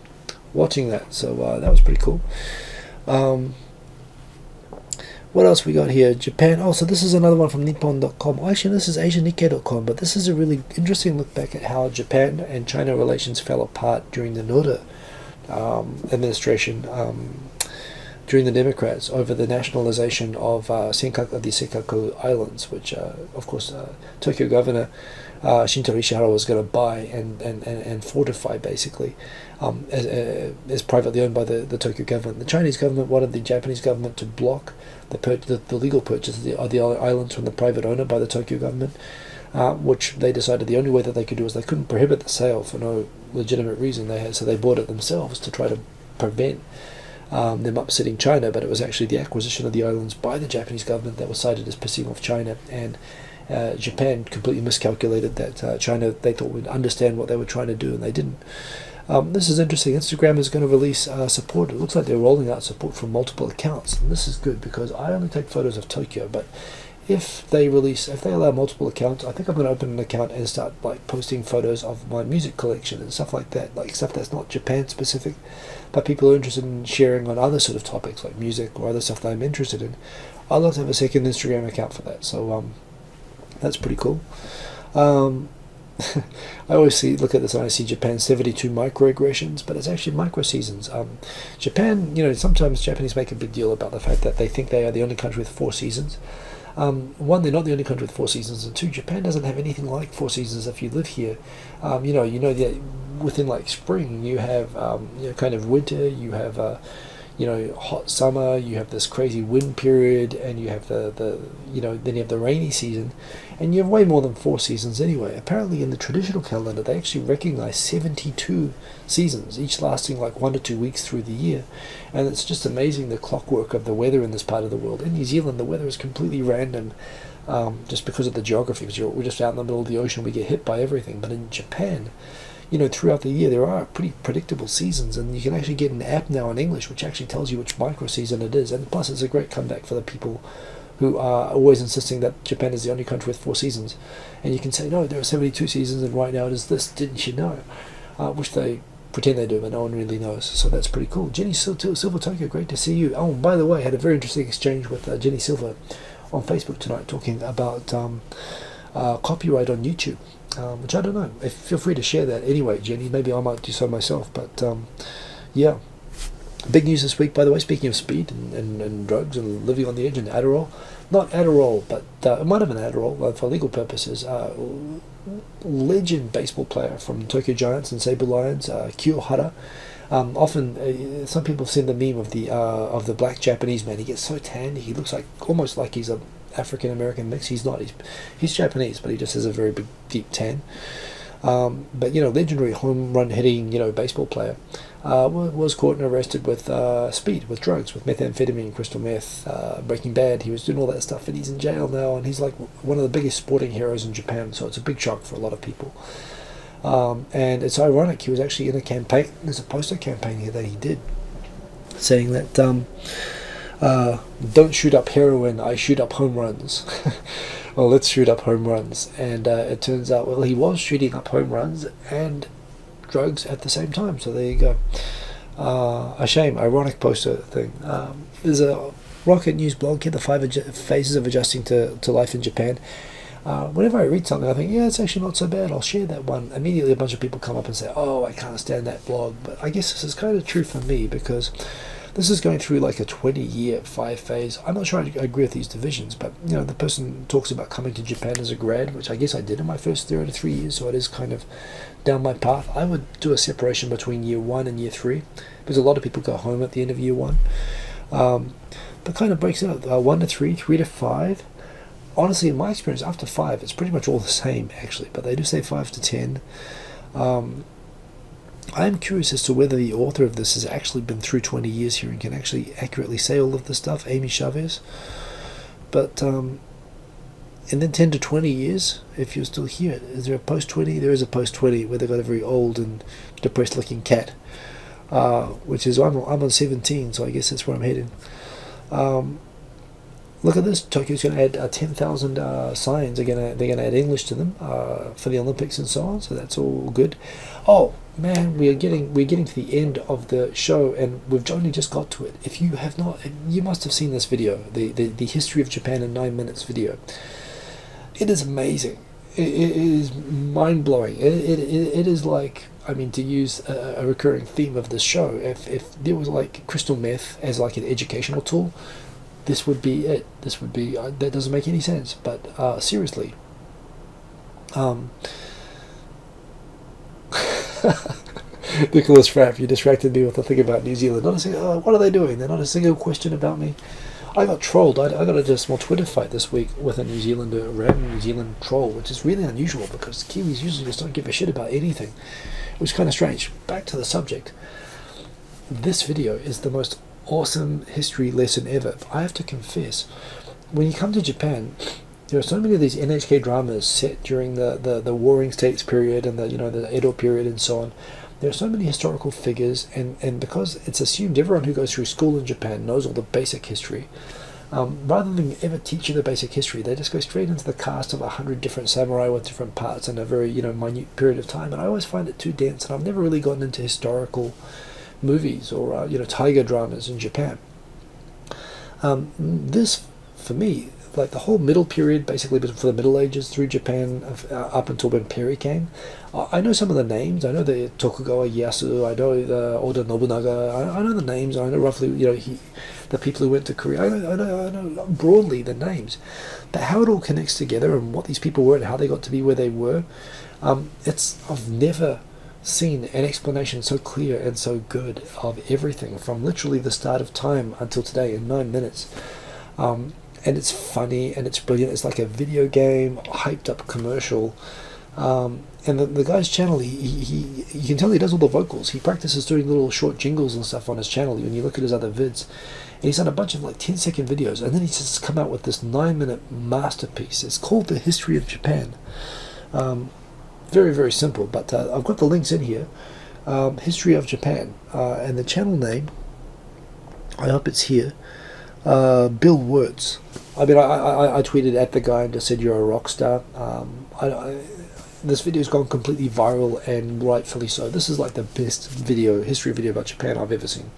watching that. So that was pretty cool. What else we got here? Japan. Oh, so this is another one from Nippon.com. Actually, this is AsiaNikkei.com, but this is a really interesting look back at how Japan and China relations fell apart during the Noda administration, during the Democrats, over the nationalization of the Senkaku Islands, which, of course, Tokyo Governor Shintaro Ishihara was going to buy and fortify, basically, as privately owned by the Tokyo government. The Chinese government wanted the Japanese government to block the legal purchase of the islands from the private owner by the Tokyo government, which they decided the only way that they could do is they couldn't prohibit the sale for no legitimate reason. So they bought it themselves to try to prevent them upsetting China. But it was actually the acquisition of the islands by the Japanese government that was cited as pissing off China, and Japan completely miscalculated that China, they thought, would understand what they were trying to do, and they didn't. This is interesting. Instagram is going to release support. It looks like they're rolling out support from multiple accounts, and this is good because I only take photos of Tokyo, but if they allow multiple accounts, I think I'm going to open an account and start posting photos of my music collection and stuff like that, like stuff that's not Japan specific, but people are interested in sharing on other sort of topics like music or other stuff that I'm interested in. I'd love to have a second Instagram account for that, so that's pretty cool. I always look at this and I see Japan's 72 microaggressions, but it's actually micro seasons. Japan, sometimes Japanese make a big deal about the fact that they think they are the only country with 4 seasons. One, they're not the only country with 4 seasons, and 2, Japan doesn't have anything like 4 seasons. If you live here, that within spring you have kind of winter, you have hot summer, you have this crazy wind period, and you have then you have the rainy season, and you have way more than 4 seasons anyway. Apparently in the traditional calendar they actually recognize 72 seasons, each lasting 1 to 2 weeks through the year, and it's just amazing the clockwork of the weather in this part of the world. In New Zealand the weather is completely random, just because of the geography, because we're just out in the middle of the ocean, we get hit by everything. But in Japan, throughout the year there are pretty predictable seasons, and you can actually get an app now in English which actually tells you which micro season it is. And plus it's a great comeback for the people who are always insisting that Japan is the only country with 4 seasons, and you can say, no, there are 72 seasons and right now it is this, didn't you know? Which they pretend they do, but no one really knows, so that's pretty cool. Jenny Silva Tokyo, great to see you. Oh, by the way, I had a very interesting exchange with Jenny Silva on Facebook tonight, talking about copyright on YouTube, which I don't know. Feel free to share that anyway, Jenny. Maybe I might do so myself, but yeah. Big news this week, by the way, speaking of speed and drugs and living on the edge and Adderall. Not Adderall, but it might have been Adderall for legal purposes. Legend baseball player from Tokyo Giants and Seibu Lions, Kiyohara. Often, some people have seen the meme of the black Japanese man. He gets so tan, he looks almost like he's African American mix. He's not. He's Japanese, but he just has a very big, deep tan. But legendary home run hitting baseball player was caught and arrested with speed, with drugs, with methamphetamine, crystal meth, Breaking Bad. He was doing all that stuff, and he's in jail now. And he's like one of the biggest sporting heroes in Japan. So it's a big shock for a lot of people. And it's ironic. He was actually in a campaign. There's a poster campaign here that he did, saying that don't shoot up heroin, I shoot up home runs. Well, let's shoot up home runs. And it turns out, well, he was shooting up home runs and drugs at the same time. So there you go. A shame, ironic poster thing. There's a Rocket News blog here, the 5 phases of adjusting to life in Japan. Whenever I read something, I think, yeah, it's actually not so bad, I'll share that one. Immediately a bunch of people come up and say, oh, I can't stand that blog. But I guess this is kind of true for me, because this is going through like a 20-year 5 phase. I'm not sure I agree with these divisions, but the person talks about coming to Japan as a grad, which I guess I did in my first 0 to 3 years, so it is kind of down my path. I would do a separation between year 1 and year 3, because a lot of people go home at the end of year 1. But kind of breaks it up, 1 to 3, 3 to 5. Honestly, in my experience, after 5, it's pretty much all the same, actually. But they do say 5 to 10. I'm curious as to whether the author of this has actually been through 20 years here and can actually accurately say all of this stuff, Amy Chavez. But, and then 10 to 20 years, if you're still here, is there a post-20? There is a post-20 where they've got a very old and depressed-looking cat, which is, I'm on 17, so I guess that's where I'm heading. Look at this. Tokyo's going to add 10,000 signs. They're going to add English to them for the Olympics and so on. So that's all good. Oh man, we're getting to the end of the show, and we've only just got to it. If you have not, you must have seen this video, the history of Japan in 9 minutes video. It is amazing. It is mind blowing. It is like, I mean, to use a recurring theme of this show. If there was like crystal meth as like an educational tool, this would be it. This would be, that doesn't make any sense, but seriously. Nicholas Frapp, you distracted me with a thing about New Zealand. Not a single, what are they doing? They're not a single question about me. I got trolled. I got a small Twitter fight this week with a New Zealander, Ramen New Zealand troll, which is really unusual because Kiwis usually just don't give a shit about anything. It was kind of strange. Back to the subject. This video is the most awesome history lesson ever. I have to confess, when you come to Japan, there are so many of these NHK dramas set during the Warring States period and the Edo period and so on. There are so many historical figures, and because it's assumed everyone who goes through school in Japan knows all the basic history, rather than ever teach you the basic history, they just go straight into the cast of 100 different samurai with different parts in a very minute period of time. And I always find it too dense, and I've never really gotten into historical movies or tiger dramas in Japan. This, for me, like the whole middle period, basically for the Middle Ages through Japan up until when Perry came, I know some of the names. I know the Tokugawa Ieyasu, I know the Oda Nobunaga, I know the names. I know roughly the people who went to Korea. I know broadly the names, but how it all connects together and what these people were and how they got to be where they were, I've never seen an explanation so clear and so good of everything from literally the start of time until today in 9 minutes. And it's funny and it's brilliant. It's like a video game, hyped up commercial. And the guy's channel, he you can tell he does all the vocals. He practices doing little short jingles and stuff on his channel when you look at his other vids. And he's done a bunch of like 10-second videos, and then he's just come out with this 9-minute masterpiece. It's called The History of Japan. Very, very simple, but I've got the links in here. History of Japan, and the channel name, I hope it's here, Bill Wirtz. I mean, I tweeted at the guy and just said, you're a rock star. This video's gone completely viral, and rightfully so. This is like the best history video about Japan I've ever seen.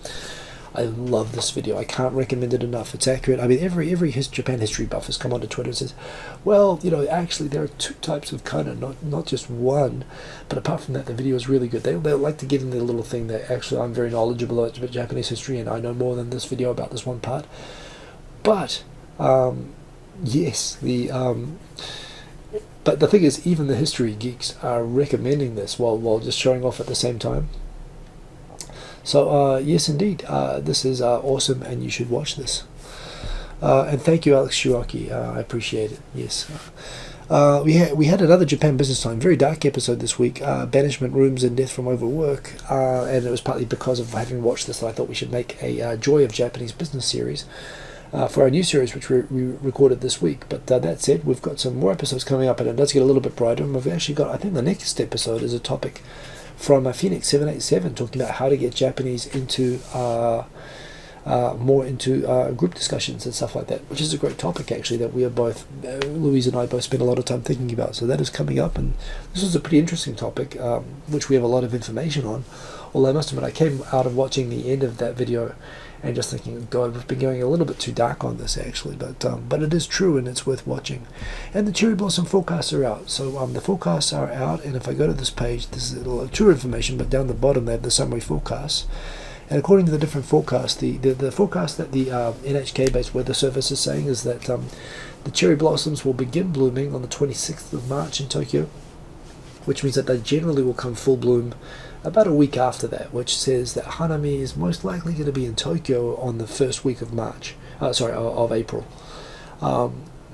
I love this video. I can't recommend it enough. It's accurate. I mean, every Japan history buff has come onto Twitter and says, well, actually there are 2 types of kana, not just one. But apart from that, the video is really good. They like to give them their little thing that actually I'm very knowledgeable about Japanese history and I know more than this video about this one part. But yes, but the thing is, even the history geeks are recommending this while just showing off at the same time. So yes, indeed, this is awesome, and you should watch this. And thank you, Alex Shiraki. I appreciate it. Yes. We had another Japan Business Time, very dark episode this week, banishment rooms and death from overwork, and it was partly because of having watched this that I thought we should make a Joy of Japanese Business series for our new series, which we recorded this week. But that said, we've got some more episodes coming up, and it does get a little bit brighter, and we've actually got, I think the next episode is a topic from Phoenix 787, talking about how to get Japanese into more into group discussions and stuff like that, which is a great topic actually that we are both, Louise and I both spend a lot of time thinking about. So that is coming up, and this was a pretty interesting topic, which we have a lot of information on. Although I must admit I came out of watching the end of that video and just thinking, God, we've been going a little bit too dark on this actually, but it is true and it's worth watching. And the cherry blossom forecasts are out. So the forecasts are out, and if I go to this page, this is tour information, but down the bottom they have the summary forecasts. And according to the different forecasts, the forecast that the NHK-based weather service is saying is that the cherry blossoms will begin blooming on the 26th of March in Tokyo, which means that they generally will come full bloom about a week after that, which says that Hanami is most likely going to be in Tokyo on the first week of of April.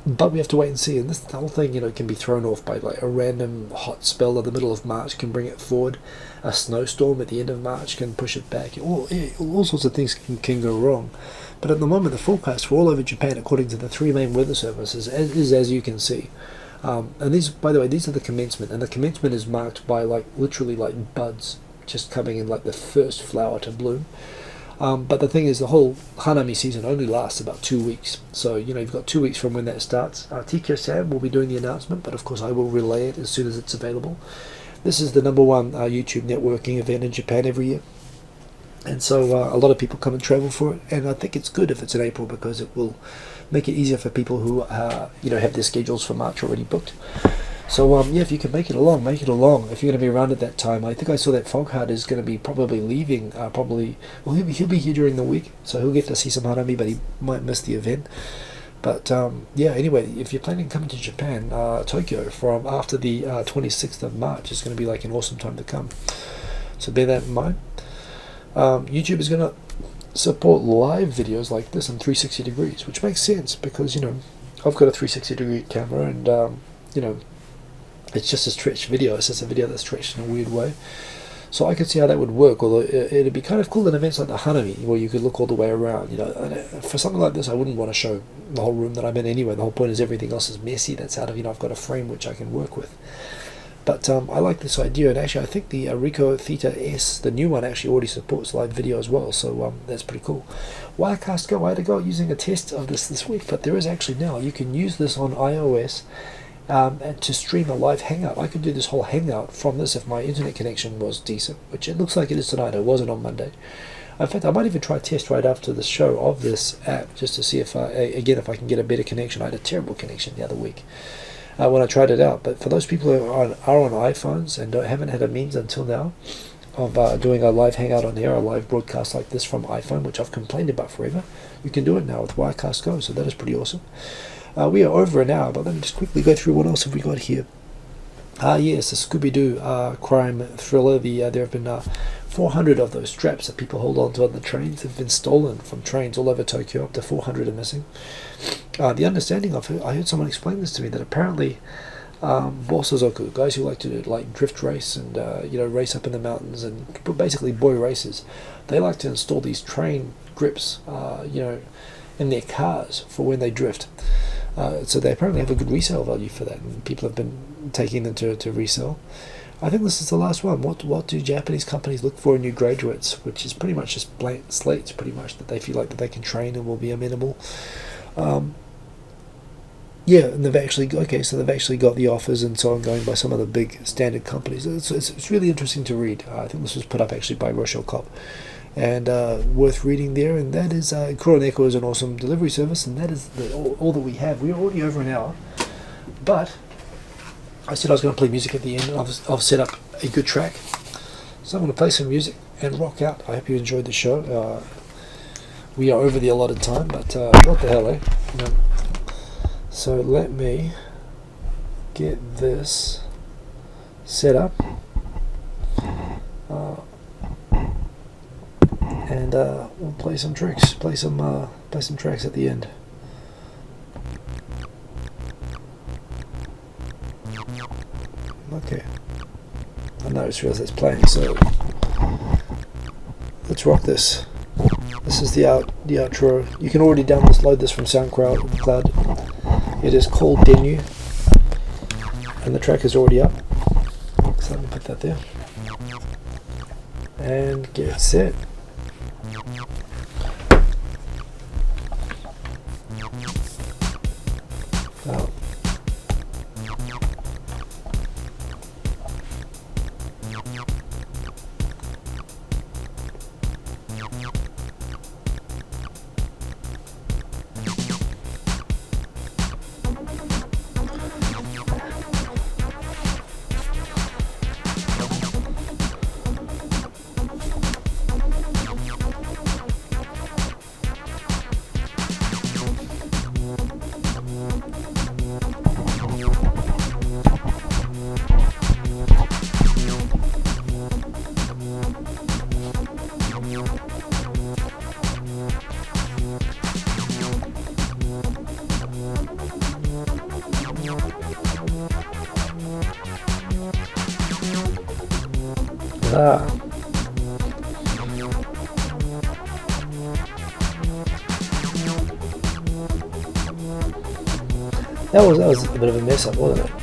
But we have to wait and see, and this whole thing, can be thrown off by like a random hot spell in the middle of March can bring it forward. A snowstorm at the end of March can push it back. All sorts of things can go wrong. But at the moment, the forecast for all over Japan, according to the three main weather services, is as you can see. And these, by the way, these are the commencement, and the commencement is marked by literally buds just coming in, like the first flower to bloom. But the thing is, the whole Hanami season only lasts about 2 weeks. So, you've got 2 weeks from when that starts. TK-san will be doing the announcement, but of course I will relay it as soon as it's available. This is the #1 YouTube networking event in Japan every year. And so a lot of people come and travel for it. And I think it's good if it's in April, because it will make it easier for people who, have their schedules for March already booked. So, if you can make it along, make it along. If you're going to be around at that time, I think I saw that Foghart is going to be probably leaving, he'll be here during the week, so he'll get to see some Hanami, but he might miss the event. But, anyway, if you're planning on coming to Japan, Tokyo, from after the 26th of March is going to be an awesome time to come. So bear that in mind. YouTube is going to support live videos like this in 360 degrees, which makes sense because, I've got a 360 degree camera, and, it's just a stretched video. It's just a video that's stretched in a weird way. So I could see how that would work, although it'd be kind of cool in events like the Hanami, where you could look all the way around. For something like this, I wouldn't want to show the whole room that I'm in anyway. The whole point is everything else is messy. That's out of, I've got a frame which I can work with. But I like this idea, and actually I think the Ricoh Theta S, the new one, actually already supports live video as well, so that's pretty cool. Wirecast Go, I had to go using a test of this week, but there is actually now, you can use this on iOS and to stream a live hangout. I could do this whole hangout from this if my internet connection was decent, which it looks like it is tonight. It wasn't on Monday. In fact, I might even try a test right after the show of this app, just to see if I can get a better connection. I had a terrible connection the other week when I tried it out. But for those people who are on iPhones and haven't had a means until now of doing a live hangout on air, a live broadcast like this from iPhone, which I've complained about forever, you can do it now with Wirecast Go, so that is pretty awesome. We are over an hour, but let me just quickly go through what else have we got here. Yes, the Scooby-Doo crime thriller. There have been 400 of those straps that people hold on to on the trains have been stolen from trains all over Tokyo. Up to 400 are missing. The understanding of it, I heard someone explain this to me, that apparently Bosozoku, guys who like to do drift race and race up in the mountains and basically boy races, they like to install these train grips in their cars for when they drift. So they apparently have a good resale value for that, and people have been taking them to resell. I think this is the last one. What do Japanese companies look for in new graduates? Which is pretty much just blank slates, pretty much, that they feel like that they can train and will be amenable. And they've actually got the offers and so on going by some of the big standard companies. It's really interesting to read. I think this was put up actually by Rochelle Kopp, and worth reading there. And that is Kuroneko is an awesome delivery service, and that is all that we have. We're already over an hour, but I said I was going to play music at the end, and I've set up a good track, so I'm going to play some music and rock out. I hope you enjoyed the show. We are over the allotted time, but what the hell, eh? So let me get this set up, and we'll play some tracks. Play some tracks at the end. Okay. I noticed it's playing, so let's rock this. This is the outro. You can already download this from SoundCloud. It is called Denu, and the track is already up. So let me put that there. And get set. Oh. That was a bit of a mess up, wasn't it?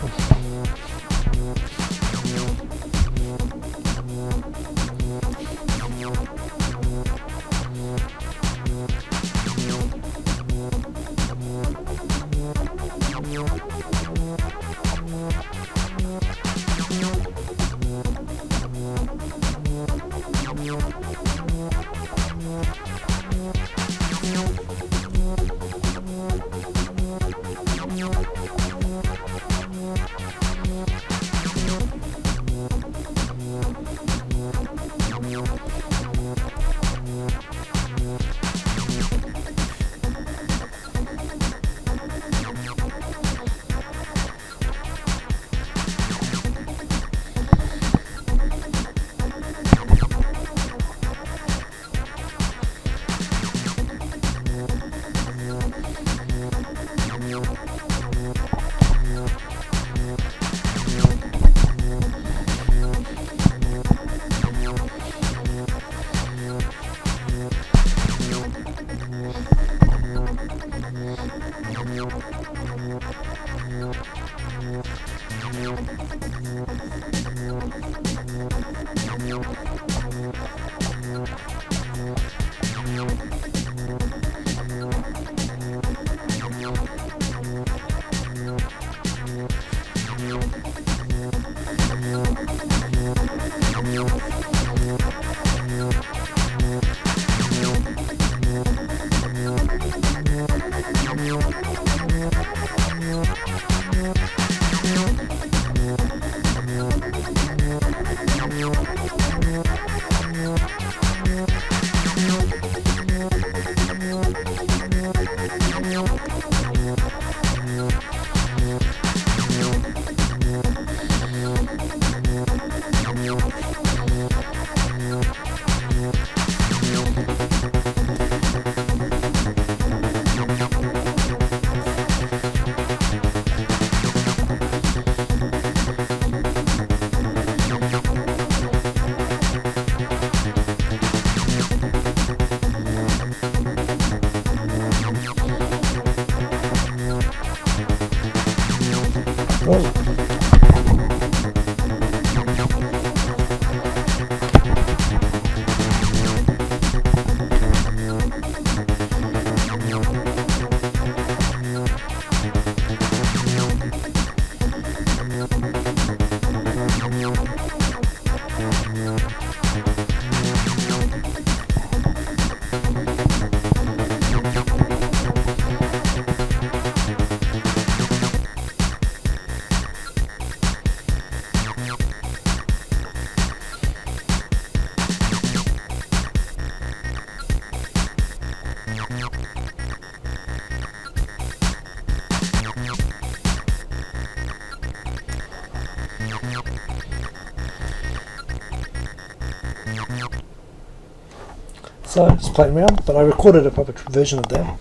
So just playing around, but I recorded a proper version of that.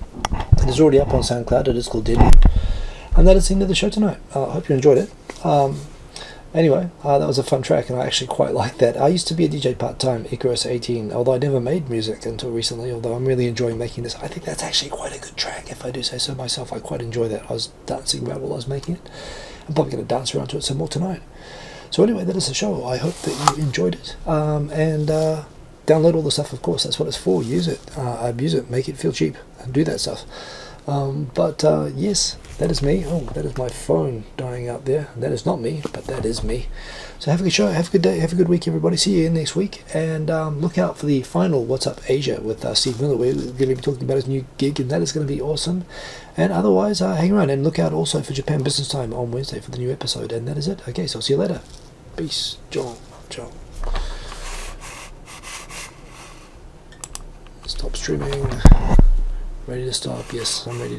It is already up on SoundCloud. It is called Deadly. And that is the end of the show tonight. I hope you enjoyed it. Anyway, that was a fun track, and I actually quite like that. I used to be a DJ part-time, Icarus 18, although I never made music until recently, although I'm really enjoying making this. I think that's actually quite a good track, if I do say so myself. I quite enjoy that. I was dancing around while I was making it. I'm probably going to dance around to it some more tonight. So anyway, that is the show. I hope that you enjoyed it, and download all the stuff, of course. That's what it's for. Use it, abuse it, make it feel cheap, and do that stuff. Yes, that is me. Oh, that is my phone dying out there. That is not me, but that is me. So have a good show, have a good day, have a good week, everybody. See you next week, and look out for the final What's Up Asia with Steve Miller. We're going to be talking about his new gig, and that is going to be awesome. And otherwise, hang around and look out also for Japan Business Time on Wednesday for the new episode. And that is it. Okay, so I'll see you later. Peace. John. Stop streaming. Ready to stop. Yes, I'm ready to